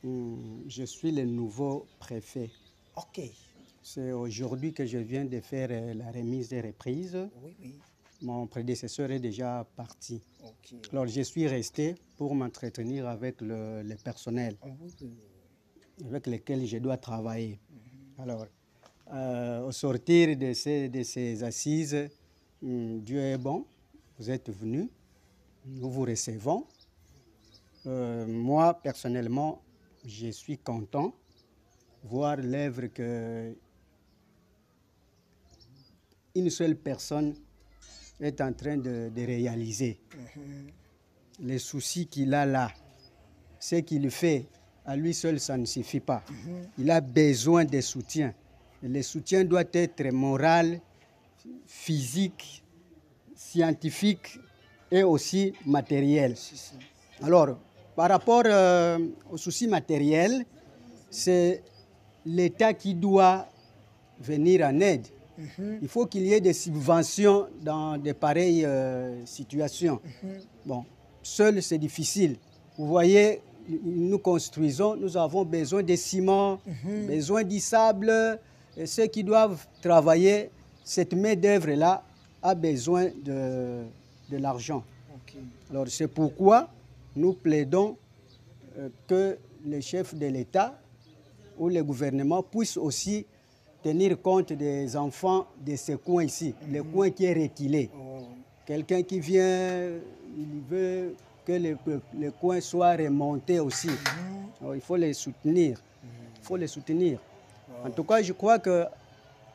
S5: Je suis le nouveau préfet.
S1: Ok.
S5: C'est aujourd'hui que je viens de faire la remise des reprises.
S1: Oui, oui.
S5: Mon prédécesseur est déjà parti.
S1: Okay.
S5: Alors je suis resté pour m'entretenir avec le personnel avec lequel je dois travailler. Alors, au sortir de ces assises, Dieu est bon, vous êtes venus, nous vous recevons. Moi, personnellement, je suis content de voir l'œuvre que une seule personne est en train de réaliser. Les soucis qu'il a là, ce qu'il fait, à lui seul, ça ne suffit pas. Il a besoin de soutien. Et le soutien doit être moral, physique, scientifique et aussi matériel. Alors, par rapport aux soucis matériels, c'est l'État qui doit venir en aide. Il faut qu'il y ait des subventions dans de pareilles situations. Bon, seul c'est difficile. Vous voyez, nous construisons, nous avons besoin de ciment, besoin du sable. Et ceux qui doivent travailler, cette main-d'œuvre-là a besoin de l'argent.
S1: Okay.
S5: Alors c'est pourquoi nous plaidons que les chefs de l'État ou le gouvernement puissent aussi tenir compte des enfants de ce coin ici, le coin qui est reculé. Quelqu'un qui vient, il veut que le coin soit remonté aussi. Alors, il faut les soutenir. Il faut les soutenir. En tout cas, je crois que,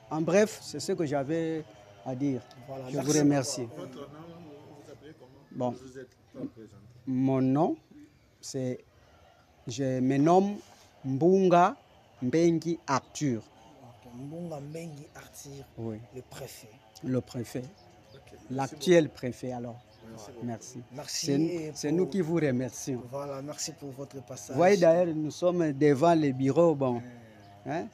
S5: en bref, c'est ce que j'avais à dire. Voilà, je vous remercie.
S6: Votre nom, vous appelez comment?
S5: Bon.
S6: Vous êtes pas présenté.
S5: Mon nom, je me nomme Mbunga Mbengi Arthur.
S1: Okay. Mbunga Mbengi Arthur,
S5: oui.
S1: Le préfet.
S5: Le préfet.
S6: Okay.
S5: L'actuel préfet alors. Merci.
S1: Merci.
S5: C'est nous qui vous remercions.
S1: Voilà, merci pour votre passage.
S5: Vous voyez d'ailleurs, nous sommes devant le bureau. Bon, hein,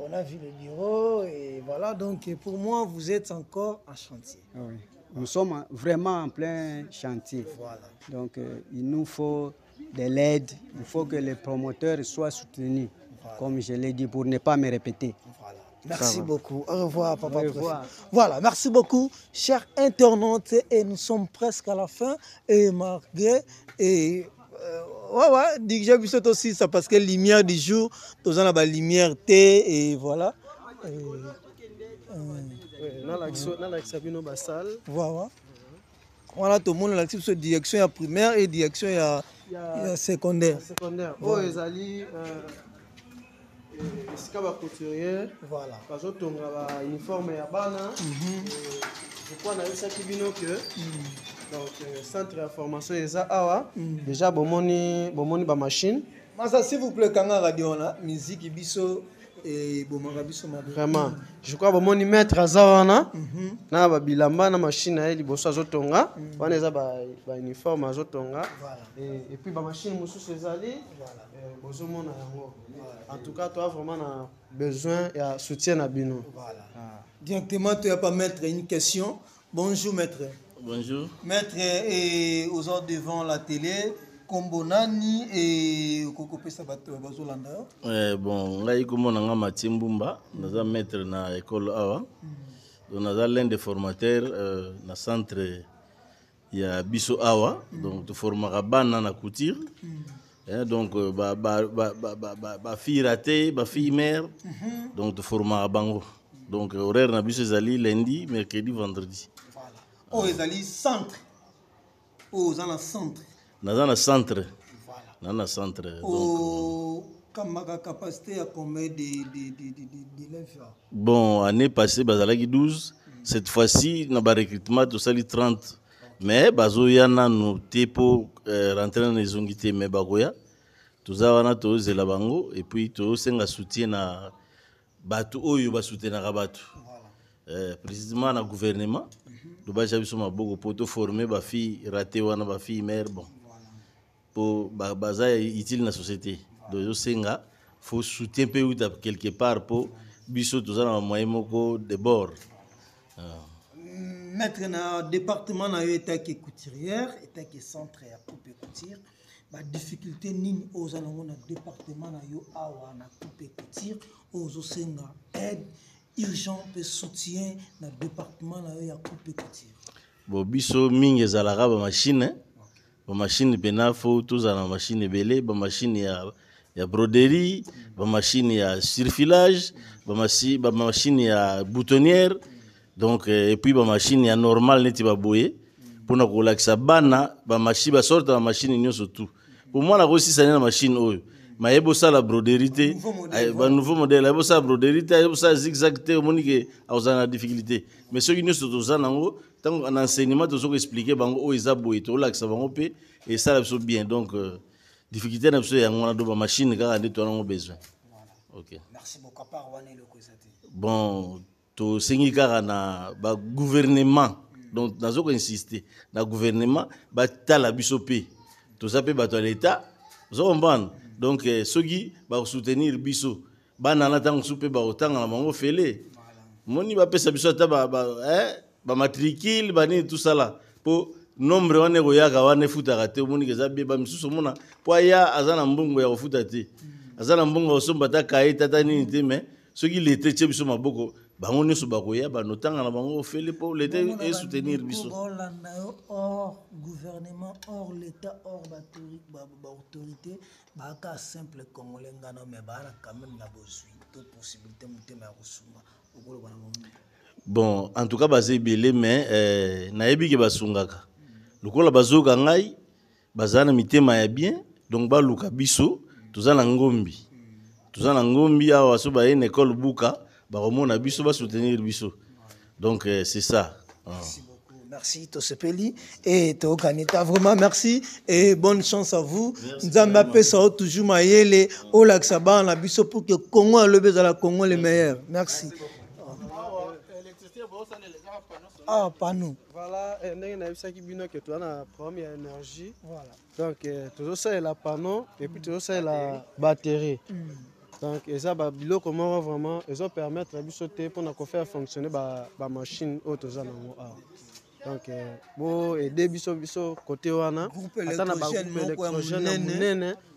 S1: on a vu le bureau et voilà, donc pour moi, vous êtes encore en chantier.
S5: Oui. Nous sommes vraiment en plein chantier.
S1: Voilà.
S5: Donc, il nous faut de l'aide. Il faut que les promoteurs soient soutenus, voilà. Comme je l'ai dit, pour ne pas me répéter.
S1: Voilà. Merci beaucoup. Au revoir, papa.
S5: Au revoir.
S1: Voilà, merci beaucoup, chers internautes. Et nous sommes presque à la fin. Et malgré, et ouais, déjà vu ça aussi, ça parce que la lumière du jour, nous avons la lumière T et voilà. Voilà. Voilà, tout le monde a la direction primaire et direction secondaire.
S2: Secondaire. Oh, les alliés. Escaba couturière,
S1: voilà.
S2: Parce que ton uniforme ya bana. Je crois na ça qui bino que donc centre de formation eza awa déjà bomoni ba machine.
S1: Masa s'il vous plaît kanga radio na musique biso et bomanga biso ma
S2: vraiment je crois bomoni maître azawana na ba bilamba na machine ya liboso azotonga wana eza ba uniforme azotonga et puis ba machine mosusu ezali voilà bozomona yango. En tout cas, tu as vraiment besoin de soutien à Bino.
S1: Voilà. Directement, tu n'as pas mettre une question. Bonjour, maître.
S7: Bonjour.
S1: Maître, et aux autres devant la télé, Kombonani et Kokope Sabato Bazolanda.
S7: Bon, là, il y a Mathieu Mbumba, nous sommes maître dans l'école Awa. Nous sommes l'un des formateurs dans le centre de Biso Awa. Donc, tu formes dans la couture. Donc, fille ratée, fille mère, donc de format à Bango. Donc, horaire na biso ezali lundi, mercredi, vendredi.
S1: Voilà. Oh, ezali centre. Oh, dans le centre.
S7: Dans le centre.
S1: Voilà.
S7: Dans le centre.
S1: Oh, comme ma capacité à combien d'élèves?
S7: Bon, année passée, bazalaki 12. Cette fois-ci, na ba recrutement to sali 30. Mais bazo yana no tepo rentrer dans les ongité mais bagoya tuza wana to zela bango et puis to senga soutien na batu oyo ba soutenaka batu précisément na gouvernement do ba jabiso maboko poto former ba fille raté wana ba fille mère bon pour baza utile na société do senga faut soutien peu ou quelque part pour biso tuza na moyen moko de bord.
S1: Maître na département na état qui couturière, état qui centre à couper couture, la difficulté nini aux anango na département na yo awa na couper couture, aux osenga aide urgent pe soutien na département na yo ya couper couture.
S7: Bo biso mingi ezalaka ba machine pena fo tozala machine belé, ba machine ya broderie, ba machine ya surfilage, ba machine ya boutonnière. Donc et puis ba machine ya normal neti ba boye pour na kolakisa bana ba machine ba sorte ba machine nyonso tout pour moi na ko si na machine oyo mayebo ça la broderie ba nouveau modèle mayebo ça broderie mayebo ça zigzag te monique a osana difficulté mais ceux qui nyonso to zanango tant en enseignement to so expliquer bango o eza boye to lakisa bango pe et ça la bien donc difficulté na so ya ngona do ba machine ka ande to na besoin. OK.
S1: Merci beaucoup par wane le kozati.
S7: Bon to sengi kaka na ba gouvernement donc nazo ko insister na gouvernement ba tala biso pe to sape ba to l'état zo comprendre donc soki ba soutenir biso bana na tango soupe ba otanga na bango fele moni ba pesa biso ta ba matricule ba ni tout ça là pour nombre wana koyaka wana efutaka te omoni eza beba misusu omona po aya aza na mbongo ya kofuta te aza na mbongo osomba ta kaye tata nini te mais soki lete tie biso maboko bango nyonso bakoya banotanga na bango ofele mpo lete esoutenir biso
S1: hors gouvernement hors l'état hors baautorité baaka simple congolais ngana mais baala quand même na bozwi to possibilité motema ya kosunga okoloba na bango.
S7: Bon, en tout cas, basé belé, mais naebi ke basungaka. Lokola bazoka ngai, bazana mitema ya bien, donc ba luka biso, tozana ngombi. Tozana ngombi awa so ba une école buka, ba remona biso ba soutenir biso. Donc c'est ça.
S1: Merci beaucoup. Merci Tosepeli et Tokanita, vraiment merci et bonne chance à vous. Nzamba pesa toujours mayele o laksaba na biso pour que Congo a le besoin la Congo le meilleur. Merci. Ah, pas nous.
S2: Voilà, nous avons la première énergie. Voilà. Donc, tout ça est la panneau et puis tout ça est la batterie. Donc, ça va comment vraiment, ils ont permettre de sauter pour nous faire fonctionner la machine auto. Donc, bon, et des biso côté wana, électrogène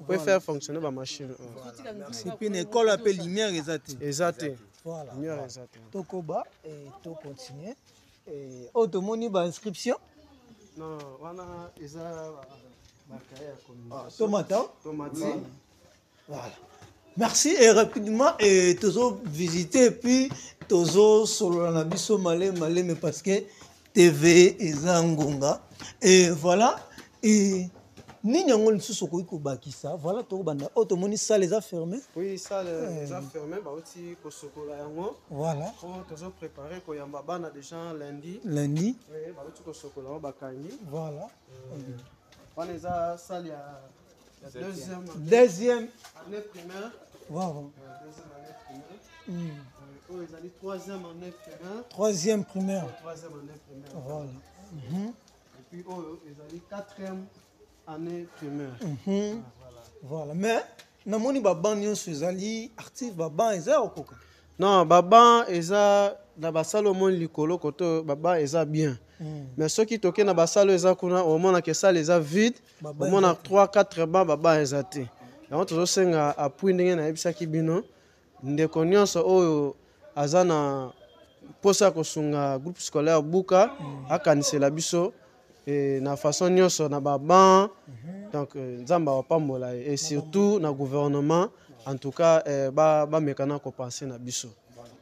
S2: pour faire fonctionner la machine.
S1: Merci. Puis une école appelle lumière exacte.
S2: Exact.
S1: Voilà. Tokoba et to continuer. Et automoni ba inscription.
S2: Non, wana eza
S1: tomate. Voilà. Merci et rapidement et tozo visiter puis tozo solo na biso malé mais parce que TV eza ngonga et voilà et ni nyango lisusu ko bakisa voilà to banda automoni salle les a fermé.
S2: Oui, salle les a fermé ba oti ko sokola yango.
S1: Voilà.
S2: On tozo préparer ko yamba bana déjà lundi.
S1: Oui,
S2: ba oti ko sokola ba kanyi.
S1: Voilà.
S2: On les a salle ya
S1: deuxième
S2: année primaire.
S1: Wow.
S2: Deuxième année primaire. Oh, ils allaient troisième année primaire.
S1: Troisième primaire.
S2: Troisième année primaire.
S1: Voilà.
S2: Et puis oh, ils allaient quatrième année primaire.
S1: Voilà. Mais namoni baban nyonso ezali actif baban eza okoka.
S2: Non, baban eza na basalo mon likolo koto baban eza bien. Mais ceux qui toquent na basalo eza kuna au moins que ça les a vide. Au moins 3-4 bancs baban eza te. Donc tozo senga appui ndenge na ebisaki bino ndeko nyonso oyo aza na posa kosunga groupe scolaire buka akanisela biso et na façon nyonso na baban donc nzamba wapambola et surtout na gouvernement en tout cas ba mekana ko penser na biso.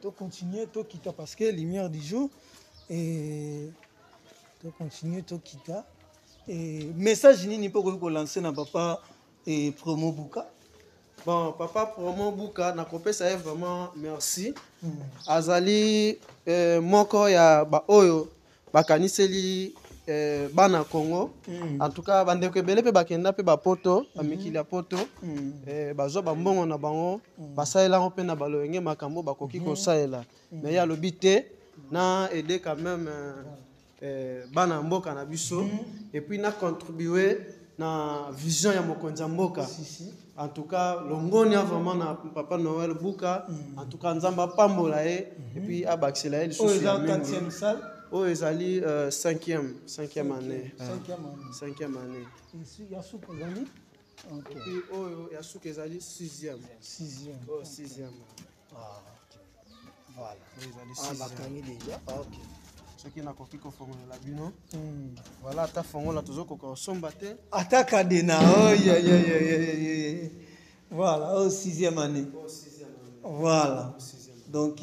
S1: To continuer to kita parce que lumière du jour et to continuer to kita et message nini pour ko lancer na papa et promo buka.
S2: Bon, papa promo buka na kopesa vraiment merci. Azali moko ya ba oyo bakaniseli bana Congo. En tout cas bandeko ebele pe bakenda pe ba poto, amikili ya poto. Bazo ba mbongo na bango, basalela ngo pe na baloyenge makambo bakoki ko saela. Mais ya lobité na aider quand même bana mboka na biso et puis na contribuer na vision ya mokonza mboka. En tout cas longoni vraiment na papa Noël buka en tout cas nzamba pambola et puis abakisela ele
S1: susu ya 4e salle
S2: oh ezali 5e année. 5e année.
S1: Ici ya soupe ezali
S2: et puis oh ya soupe ezali 6e. Oh 6e.
S1: Ah OK. Voilà. Ezali 6e déjà. OK.
S2: Ce qui n'a koki ko fongola bino. Voilà ta fongola tozoko ko somba te.
S1: Ataka dena. Oh voilà, au 6e année. Voilà. Donc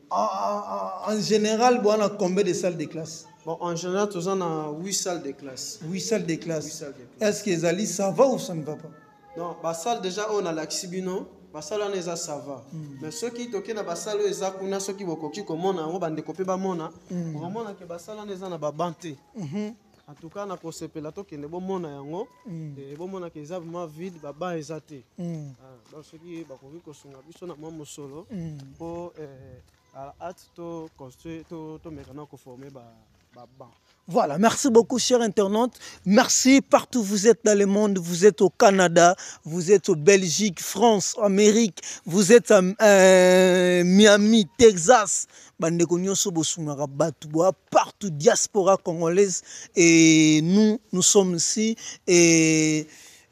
S1: en général, on a combien de salles de classe?
S2: Bon, en général, tous on a 8 salles de classe.
S1: 8 salles de classe. Est-ce que Zali ça va ou ça ne va pas?
S2: Non, la salle déjà on a l'axibino. La salle on est ça va. Mais ceux qui toquent na salle eza kuna ceux qui bokoki komona ngo bande kopé ba mona. Vraiment na ke ba salle on eza na ba banté. En tout cas na ko sepela to kende bo mona yango et bo mona ke eza vraiment vide ba ba eza te. Donc ceux qui bakoki ko sunga biso na mo mosolo pour à hâte to construire to mekana ko former ba
S1: Voilà, merci beaucoup, chers internautes. Merci partout où vous êtes dans le monde. Vous êtes au Canada, vous êtes au Belgique, France, Amérique, vous êtes à Miami, Texas. Partout, diaspora congolaise. Et nous sommes ici.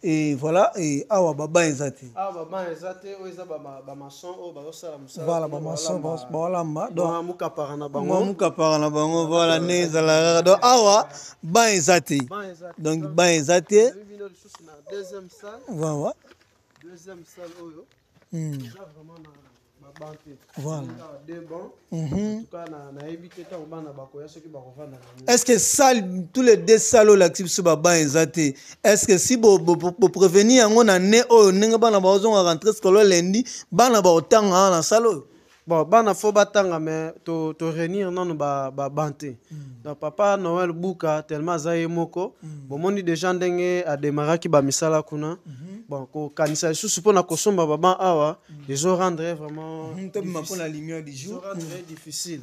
S1: Et voilà, et awa baba ezate.
S2: Ah baba ezate o eza ba maçon o ba osala musala.
S1: Voilà ba maçon ba lamba. Donc
S2: muka parana bango.
S1: Muka parana bango voilà neza la donc awa ba ezate. Donc ba ezate.
S2: Deuxième salle.
S1: Voilà.
S2: Deuxième salle oyo. Ça vraiment na
S1: voilà.
S2: Est-ce
S1: que salle, tous les deux salles l'actif sur baba ezate. Est-ce que si pour prévenir on a né oh n'enga bana ba ozonga rentrer scolaire lundi bana ba otanga na salle.
S2: Bon, bana faut batanga mais to réunir non ba banté. Donc papa Noël Buka tellement zaye moko. Bon moni déjà ndenge a démarrer ki ba misala kuna. Bon ko kanisa sous pour na kosomba baba awa, ils ont rendre vraiment
S1: pour la lumière du jour.
S2: Très difficile.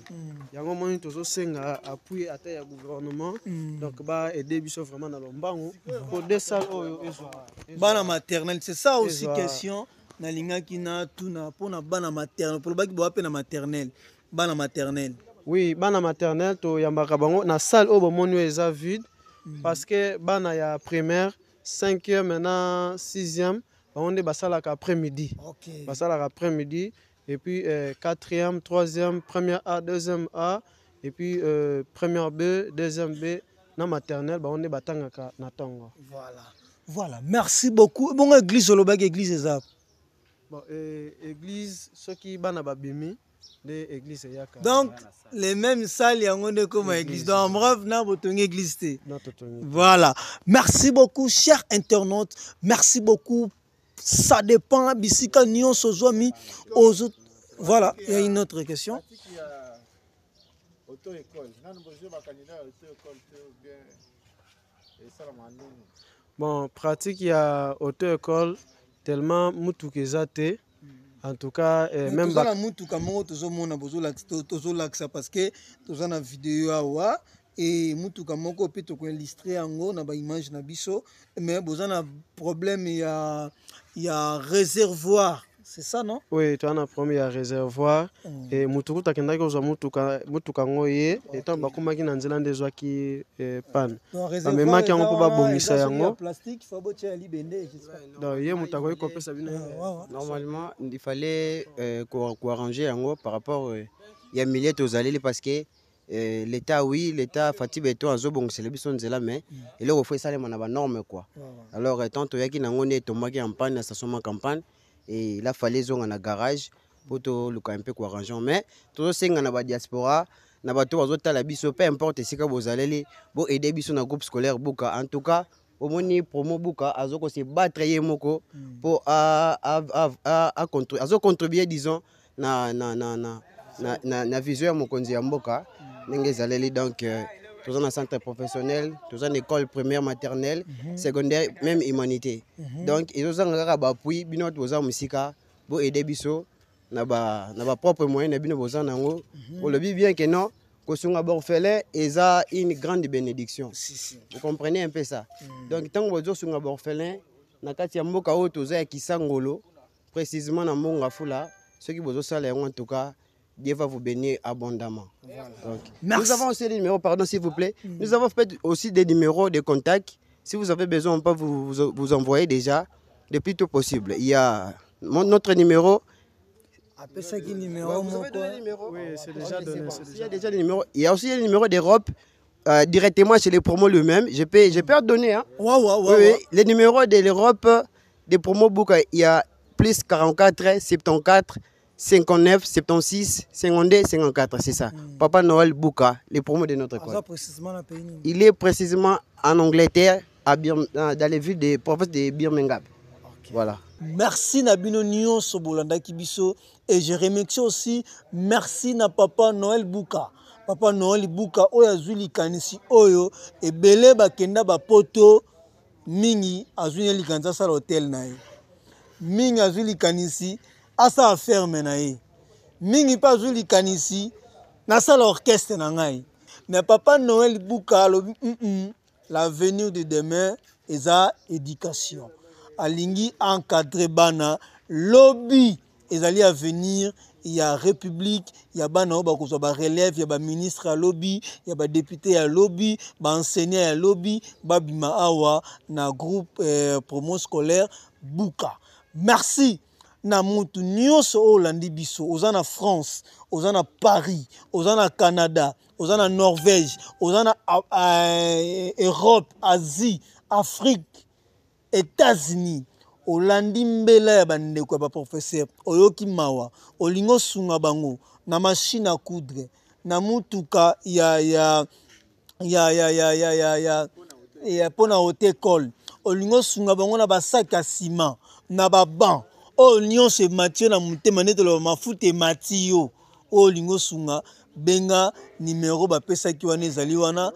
S2: Yango moni tozo senga appui à terre gouvernement. Donc ba aider biso vraiment na lombango pour des salles oyo ezwa.
S1: Bana maternelle, c'est ça aussi question. Na linga kina tuna pona bana maternelle pour baki bo apena maternelle bana maternelle
S2: oui bana maternelle to yambaka bango na salle o bomoni eza vide parce que bana ya primaire 5e maintenant 6e on est basalaka après-midi basalaka après-midi et puis 4e 3e première A deuxième A et puis première B deuxième B na maternelle on est batangaka na tongo
S1: voilà merci beaucoup bon église olobaki église eza.
S2: Bon, église, ceux qui bana babimi, de église yaka.
S1: Donc, les mêmes salles, il y a un comme église. Donc, bref, n'a pas église. Voilà. Merci beaucoup, chers internautes. Merci beaucoup. Ça dépend. Bisika Nyon Sozomi aux autres. Voilà. Il y a une autre question.
S2: Bon, pratique, il y a auto-école. Tellement mutukezate en tout cas même
S1: ba mutuka mo tozomona tozolakisa parce que tozana vidéo awa et mutuka moko pe to ko illustrer yango na ba image na biso mais bozana problème il y a réservoir. C'est ça, non?
S2: Oui, tu as un premier réservoir. Et mutuku takenda ko za mutuka ngoye et tant bakuma ki nanzela ndezo ki panne. Mais ma ki ngo ba bongisa yango.
S1: Plastique, faut botia libende.
S2: Donc ye mutako ko pesa bino.
S8: Normalement, il fallait qu'on arranger yango par rapport il y a milliers aux allées parce que l'état oui, l'état fatigue beto azo bongisa biso nzela mais et là il faut ça les na ba norme quoi. Alors tant to yaki nangone tomaki en panne na station campagne. Et il a fallu zonga na garage pour tout le camp peu quoi arranger mais tout ça na ba diaspora na ba to bazota la biso peu importe si ka bozaleli bo aider biso na groupe scolaire buka en tout cas au moni promo buka azoko se battre yemoko pour contribuer disons na vision mokonzi ya mboka ndenge zaleli donc tous en centre professionnel, tous en école primaire, maternelle, secondaire, même humanité. Donc, ils ont un appui, binot boza musika, pour aider biso, na ba propre moyen, na bino boza nango. On le dit bien que non, que son aborphelin est une grande bénédiction. Vous comprenez un peu ça. Donc, tant que vous son aborphelin, na kati ya mboka o toza ki sangolo, précisément na monga fula, ceux qui bozo sala en tout cas. Dieu va vous bénir abondamment. Voilà. Donc, nous avons aussi des numéros, pardon s'il vous plaît. Nous avons fait aussi des numéros de contact. Si vous avez besoin, on peut vous envoyer déjà le plus tôt possible. Il y a notre numéro.
S1: Après ça, quel numéro?
S2: Oui, c'est déjà donné.
S8: Il y a déjà des numéros. Il y a aussi les numéros d'Europe directement chez les promos lui-même. Je peux donner. Hein. Oui, les numéros de l'Europe, des promos book, il y a plus 44 74 59, 76, 52, 54, c'est ça. Papa Noël Buka, les promos de notre école. Il est précisément en Angleterre, dans les villes des provinces de Birmingham. Voilà.
S1: Merci Nabino Nyon Sobolanda Kibiso. Et je remercie aussi, merci na Papa Noël Buka. Papa Noël Buka, Oya Zuli Kanisi Oyo, et Bele Bakenda Bapoto, Mingi, Azuni Likanza Sal Hotel Nae. Mingi Azuli Kanisi. Asa affaire menaye mingi pas joli kanisi na sala orchestre na ngai Mais Papa Noël Bouka, l'avenir de demain, est à éducation. Alingi encadré bana, lobby, ils allaient à venir. Il y a République, il y a bana relève, il y a ministre à lobby, il y a député à lobby, enseignant à lobby, babima awa na groupe promo scolaire Bouka. Merci. Na mutu nyonso olandi biso, ozana France, ozana Paris, ozana Canada, ozana Norvège, ozana Europe, Asie, Afrique, États-Unis. Olandi mbela ya bandeko ya professeur oyoki mawa olingo sunga bango na machine à coudre na mutuka ya pona hote école olingo sunga bango na basaki ya ciment na baban olingo se matio na mutema nete lo mafuta matio olingo sunga benga numéro bapesaki wana ezali wana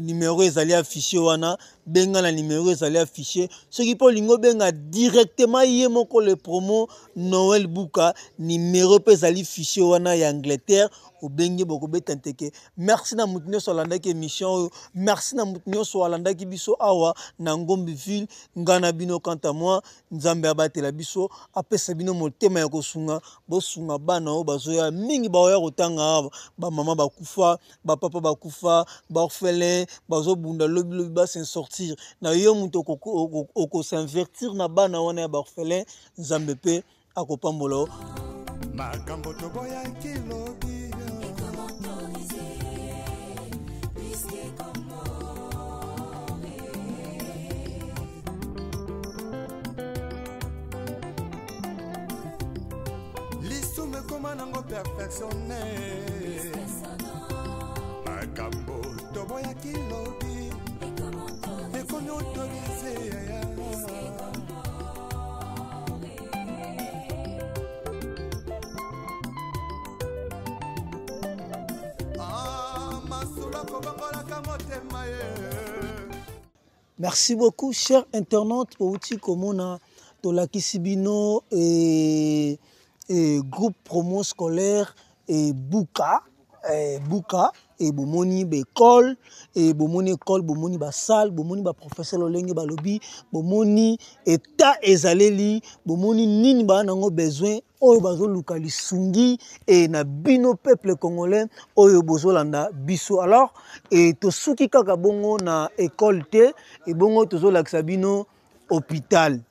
S1: numéro ezali affiché wana benga na numéro ezali affiché ce qui peut lingo benga directement yé moko le promo Noël Bouka numéro pe ezali affiché wana ya Angleterre au bengi boko betanteke. Merci na mutinyo so landaki émission, merci na mutinyo so landaki biso awa na Ngombi ville ngana bino quant à moi nzambe abatela biso apesa bino motema ya kosunga bosunga bana o bazoya mingi baoya kotanga ba mama bakufa ba papa bakufa ba orphelin bazo bunda lobi ba s'en sortir na yo muto ko s'invertir na bana wana ya ba orphelin nzambe pe akopambola makambo toboya kilobi comment nango perfectionné makambo toboya kilobi ekomi autorisé masula kobangolaka motema ye. Merci beaucoup chers internautes pour outil komona tolakisi bino et groupe promo scolaire et Bouka et bomoni école et bomoni école bomoni ba salle bomoni ba professeur lolenge ba lobby bomoni état ezaleli bomoni nini ba nango besoin oyo bazo luka lisungi et na bino peuple congolais oyo bozolanda biso alors et to suki kaka bongo na école te et bongo tozo lakisa bino hôpital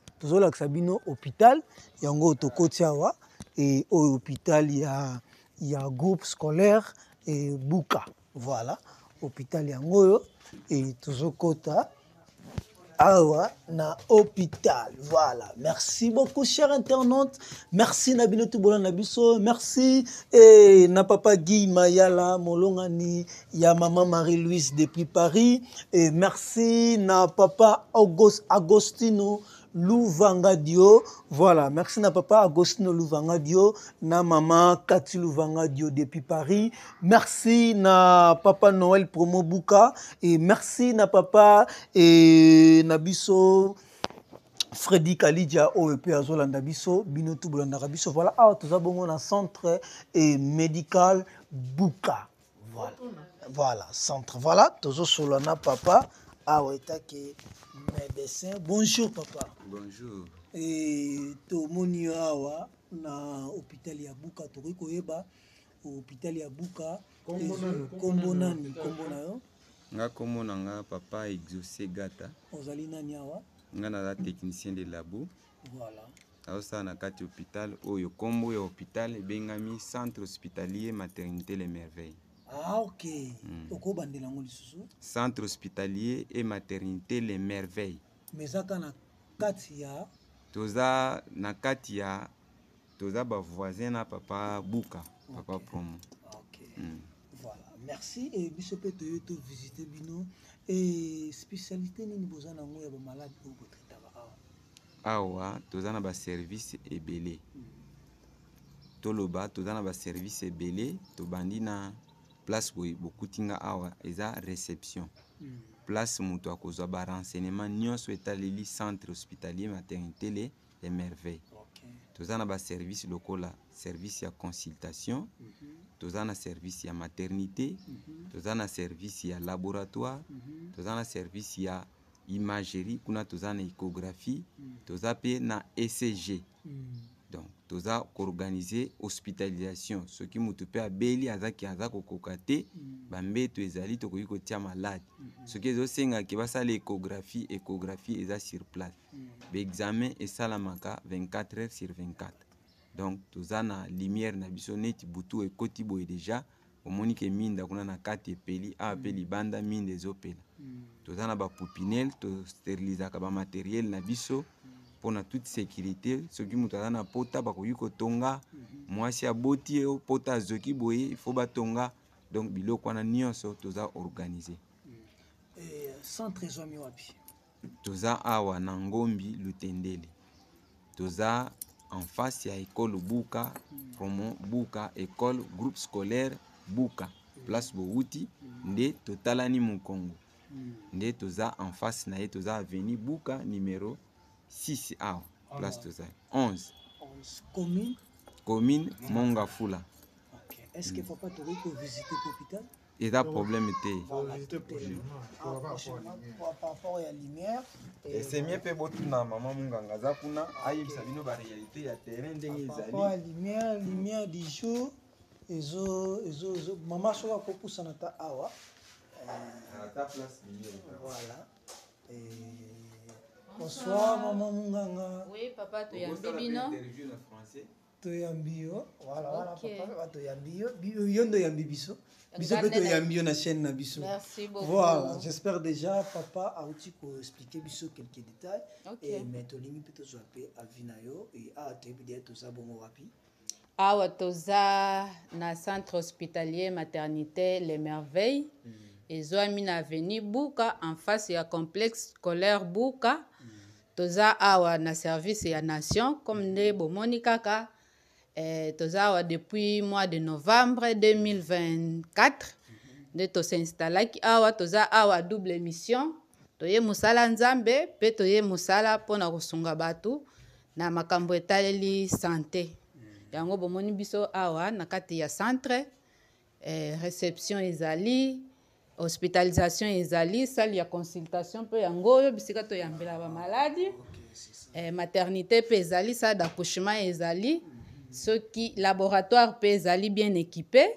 S1: yango to kotiawa et au hôpital il y a groupe scolaire et Bouka voilà hôpital yango et toujours kota awa na hôpital voilà merci beaucoup chers internautes merci Nabino Tubola Nabiso merci et na papa Guy Mayala Molongani ya maman Marie-Louise depuis Paris et merci na papa Agostino Louvangadio, voilà, merci na papa Agostino Louvangadio, na maman Cathy Louvangadio depuis Paris, merci na papa Noël Promo Bouka, et merci na papa et Nabiso Freddy Kalidia OEP Azolanda Biso, Binotou Bolanda Biso, voilà, tout ça bon na centre et médical Bouka, voilà, centre, voilà, toujours sur l'ana papa, que médecin. Bonjour papa.
S9: Bonjour.
S1: Et to moni awa na hôpital ya Bouka to koyeba hôpital ya Bouka kombo nani yo
S9: nga kombo nga papa Exaucé Gata.
S1: Ozali nani awa
S9: nga na technicien de labo.
S1: Voilà.
S9: Aosa na kati hôpital oyo kombo ya hôpital bengami centre hospitalier maternité les merveilles.
S1: Ah ok. Oko bandela ngoli susu.
S9: Centre hospitalier et maternité les merveilles.
S1: Mezaka na kati ya
S9: toza na kati ya toza ba voisin na papa Bouka, papa Promo.
S1: OK. Voilà. Merci et biso pe to visiter bino et spécialité nini bozana ngo ya ba malade ko traiter
S9: awa toza na ba service ebele. Toloba toza na ba service ebele to bandina place boy bokutinga awa eza réception. Place muto akozwa ba renseignement nyonso etaleli centre hospitalier maternité les merveilles. Toza na ba service lokola service ya consultation, toza na service ya maternité, toza na service ya laboratoire, toza na service ya imagerie, kuna toza na échographie, toza pe na ECG. Donc toza organiser hospitalisation, ce qui mutu pe abeli azaki azako kokate bambeto ezali to koyiko tia malade. Ce qui ezosenga ki basala échographie eza sur place. Be examen esalamaka 24 heures sur 24. Donc toza na lumière na biso neti butu ekoti boye déjà omoni ke minda kuna na kati epeli apeli banda minda ezopela. Toza na ba poupinelle to stérilisaka ba matériel na biso pour na toute sécurité. Ce qui mutu na pota bakoyi kotonga mwasi aboti o pota azoki boye il faut batonga. Donc biloko wana nyonso toza organiser.
S1: Centre ezwami wapi?
S9: Toza awa na Ngombi Lutendele. Toza en face ya école Buka, promo Buka, école groupe scolaire Buka, place Bouti, nde totalani Mukongo. Nde toza en face na ye toza avenue Buka numéro 6 awa, place toza 11. Commune Mongafula.
S1: OK. Est-ce que papa tu veux visiter l'hôpital?
S9: Il y a problème
S1: par rapport à la lumière
S9: et c'est mieux pe botuna maman munganga za kuna ayebisa bino ba réalité ya terrain ndenge ezali.
S1: Par rapport lumière du jour ezo maman soka ko poussa ta awa
S9: ta place lumière.
S1: Voilà. Bonsoir maman munganga.
S10: Oui papa to yambi bino.
S9: Interview en français.
S1: To yambio. Voilà papa to yambio. Yondo yambi biso.
S10: Merci beaucoup.
S1: Voilà, j'espère déjà papa a aussi expliqué quelques détails. Et mais to limi peut to à Vinayo et a te to ça bon wapi.
S10: Awa toza na centre hospitalier maternité Les Merveilles. Et zoami na avenue Buka en face ya complexe scolaire Buka. Toza awa na service ya nation comme ne bomoni kaka. Toza depuis mois de novembre 2024 de to s'installer awa toza awa double mission toye musala nzambe pe toye musala pona kosunga batu na makambo etaleli santé yango bomoni biso awa na kati ya centre réception ezali hospitalisation ezali salle ya consultation pe yango yo bisika to yambela ba maladie maternité pe ezali salle d'accouchement ezali ceux qui laboratoire pe ezali bien équipé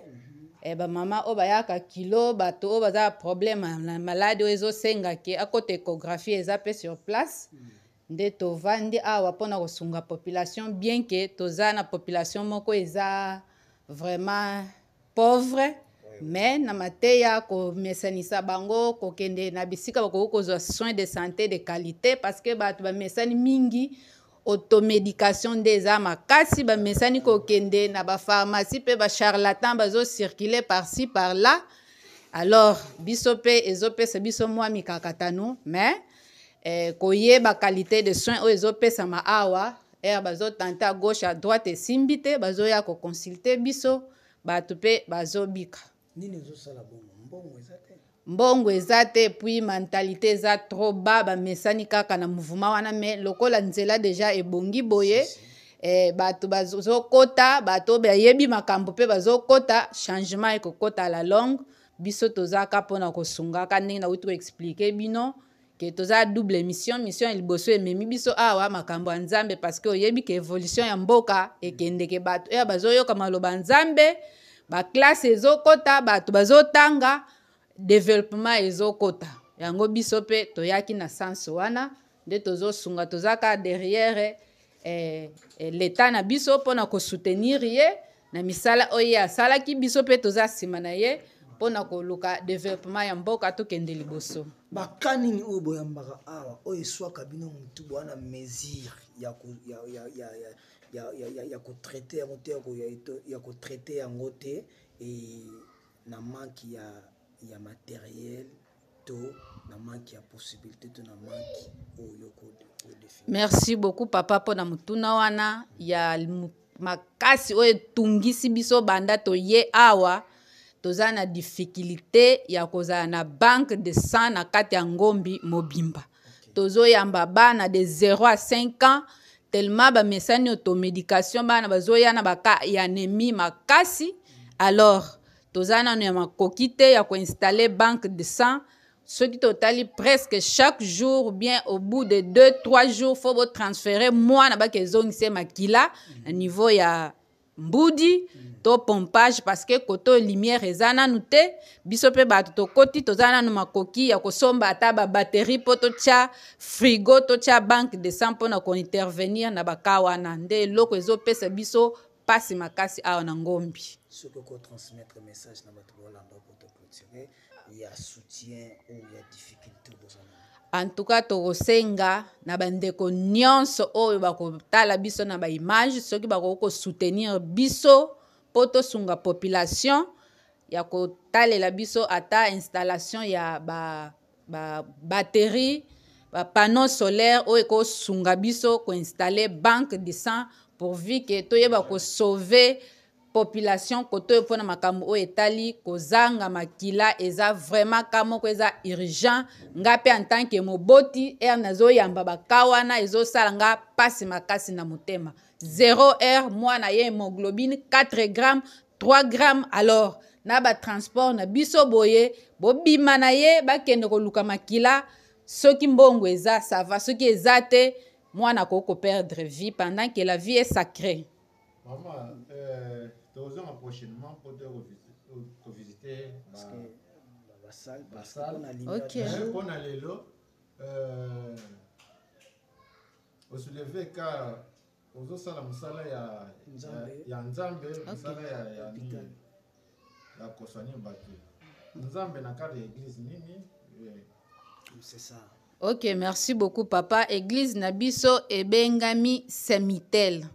S10: ba mama o bayaka kilo bato o baza problème na maladie ezo senga ke akote échographie eza pe sur place nde to vandi awa pona kosunga population bien que toza na population moko eza vraiment pauvre mais na mateya ko mesanisa bango ko kende na bisika bako kozwa soins de santé de qualité parce que bato ba mesani mingi automédication des âmes kasi ba mesani ko kende na ba pharmacie pe ba charlatan bazo circuler par-ci par-là alors biso pe ezope se biso mwa mikakatano mais koyeba qualité de soins o ezope sama awa bazo tenter à gauche à droite et simbite bazo ya ko consulter biso bato pe bazo bika
S1: nini ezosala bongo
S10: mbongo eza te puis mentalité eza trop bas ba mesani kaka na mouvement wana mais lokola nzela déjà ebongi boye bato bazokota bato bayebi makambo pe bazokota changement ekokota la longue biso tozaka mpona kosungaka ndenge na uti koexplike bino ke toza double mission ya liboso ememi biso awa makambo ya nzambe parce que oyebi ke évolution ya mboka ekendeke bato bazoyoka maloba nzambe baklasse ezokota bato bazotanga développement ezokota yango biso pe toyaki na sens wana nde tozosunga tozaka derrière l'état na biso mpona kosoutenir ye na misala oyo asalaki biso pe toza nsima na ye mpona koluka développement ya mboka tokende liboso
S1: bakanini oyo boyambaka awa oyo eswaka bino motu bwana mesure ya kotraite yango te ya kotraite yango te na manque ya matériel to na manque ya possibilité to na manque oyo ko définir.
S10: Merci beaucoup papa pona mutuna wana ya makasi oyo tungisi biso banda to ye awa toza na difficulté ya kozala na banque de sang na kati ya Ngombi mobimba tozoyamba bana de 0 à 5 ans tellement ba mesani automédication bana bazoya na baka ya anémie makasi Alors, tozana no ya makoki te ya koinstaller banque de sang. Ce qui totali presque chaque jour, bien au bout de 2-3 jours, faut vous transférer moi na ba kezongise makila à niveau ya mbudi to pompage parce que koto lumière ezana nute biso pe bato to koti tozana no makoki ya kosomba ata ba batterie poto tia frigo to tia banque de sang pona ko intervenir na bakawana nde loko ezopesa biso pasi makasi awa na ngombi.
S1: Ce que ko transmettre message na bato bolanda pour te clôturer, il y a soutien ou il y a difficulté bozana.
S10: En tout cas tokosenga na bandeko nyonso oyo bakotala biso na ba image soki bakoko soutenir biso poto sunga population ya kotalela biso ata installation ya ba batterie ba panneau solaire oyo ko sunga biso ko installer banque de sang pourvu que toyeba ko sauver population koto pona makambo o etali kozanga makila eza vraiment kamo ko eza urgent ngape en tant que moboti nazo yamba bakawana ezo salanga pasi makasi na motema 0 moi na ye hémoglobine 4 grammes 3 grammes alors na ba transport na biso boye bobima na ye bakende koluka makila soki mbongo eza ça va soki eza te moi na ko perdre vie pendant que la vie est sacrée.
S6: Maman, tozonga prochainement pour te revisiter
S1: la salle.
S10: Ok.
S6: On a l'élo. Au soulevé car aux sala musala ya nzambe musala ya kosani batu. Nzambe na kade église nini?
S1: C'est ça.
S10: Ok, merci beaucoup papa. Église Nabiso Ebengami Semitel.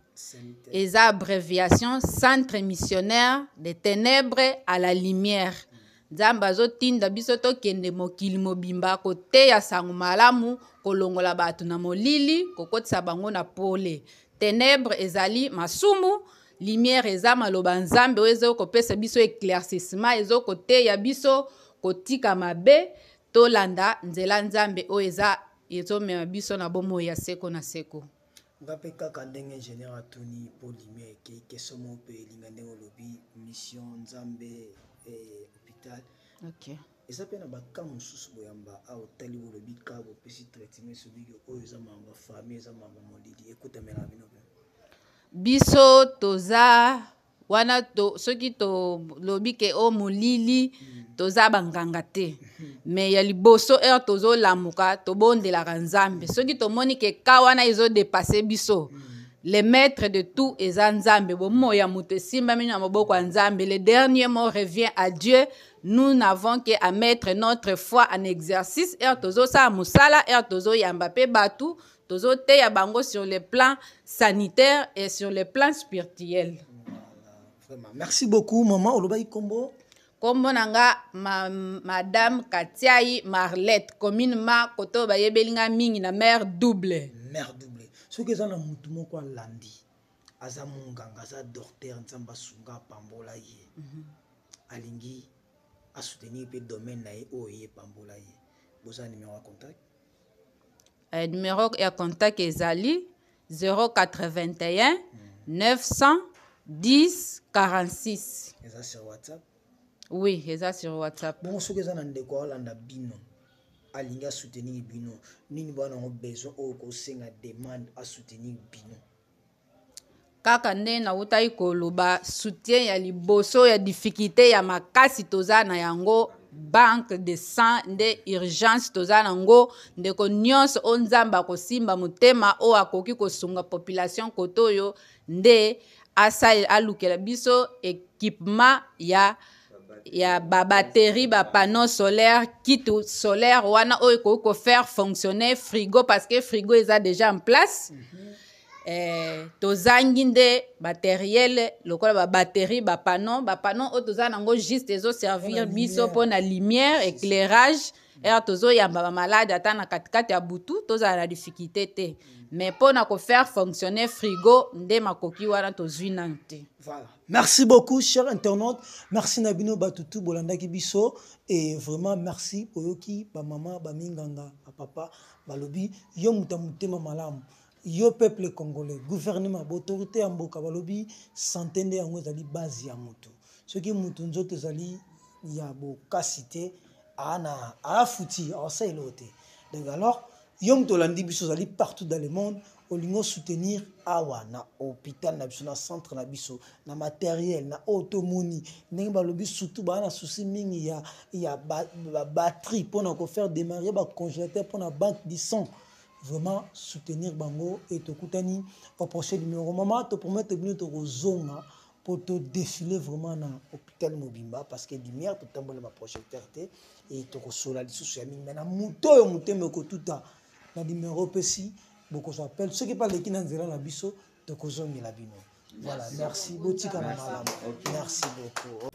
S10: Et sa abréviation Centre missionnaire des ténèbres à la lumière. Zambazo tinda biso to kende mokili mobimba kote ya sangu malamu kolongola batu na molili kokotisa bango na pole. Ténèbres ezali masumu, lumière eza maloba nzambe oyo kopesa biso éclaircissement ezo kote ya biso kotika mabe to landa nzela nzambe oyo eza ezomema biso na bomo ya seko na seko.
S1: Ngape kaka ndenge ingénieur atoni pour lumière ke somo pe lingande olobi mission nzambe hôpital.
S10: OK.
S1: Eza pe na baka mususu boyamba a otali olobi ka bo pesi traitement sobi oyo eza mamba famille eza mamba molili écoute mena bino
S10: biso toza wana to soki to lobi ke o molili toza banganga te mais ya liboso tozo lamuka to bondelaka nzambe soki tomoni ke ka wana ezo dépasser biso le maître de tout eza nzambe bomoya moto esimbami na maboko ya nzambe le dernier mot revient à Dieu. Nous n'avons qu'à mettre notre foi en exercice tozo sa musala tozo yamba pe batu tozo te ya bango sur le plan sanitaire et sur le plan spirituel.
S1: Vraiment. Merci beaucoup maman Olobai Kombo.
S10: Kombo nanga madame Katiai Marlette communément koto bayebelinga mingi na mère double.
S1: Mère double. Ce que ça na mutu moko landi. Aza munganga aza docteur nzamba sunga pambola ye. Alingi a soutenir pe domaine na ye oye pambola ye. Boza numéro de contact.
S10: Numéro de contact ezali 081 910 46.
S1: Eza sur WhatsApp?
S10: Oui, eza sur WhatsApp.
S1: Bon, ce que ça n'a pas olanda bino. Alinga soutenir bino. Nini bana ont besoin au kosenga demande à soutenir bino.
S10: Kaka nde na utai koloba soutien ya liboso ya difficulté ya makasi toza na yango banque de sang nde urgence toza nango ndeko nyonso o nzamba kosimba motema o akoki kosunga population kotoyo nde alukela biso équipement ya ba batterie ba panneau solaire kit solaire wana oyo ko faire fonctionner frigo parce que frigo est déjà en place. Tozangi nde matériel lokola ba batterie ba panneau o toza nango juste ezo servir biso pona lumière éclairage tozo yamba ba malade ata na katikati ya butu toza na difficulté te mais pona ko faire fonctionner frigo nde makoki wana tozwi nante.
S1: Voilà. Merci beaucoup chers internautes. Merci Nabino Batutu Bolanda Kibiso et vraiment merci pour yoki ba maman ba minganga ba papa ba lobi yo mutamutema malamu. Yo peuple congolais, gouvernement, autorité en boka balobi, santé nde yango ezali base ya moto. Ce qui mutunzo tezali ya bo kasite a fouti a ça eloté. Donc alors yom tolandi biso zali partout dans le monde olingo soutenir awa na hôpital na biso na centre na biso na matériel na automoni ndenge balobi surtout ba na souci mingi ya batterie pour na ko faire démarrer ba congélateur pour na banque du sang. Vraiment soutenir bango et te kutani au prochain numéro maman te promettre bien te rozonga pour te défiler vraiment dans l'hôpital Mobimba parce que lumière tout tambola ma projecteur et te resola li sous yami mais na muto yo muteme ko tuta na numéro pesi beaucoup s'appelle ceux qui parlent qui nan zela na biso te kozongi la bino. Voilà, merci botika na malamu. Merci beaucoup.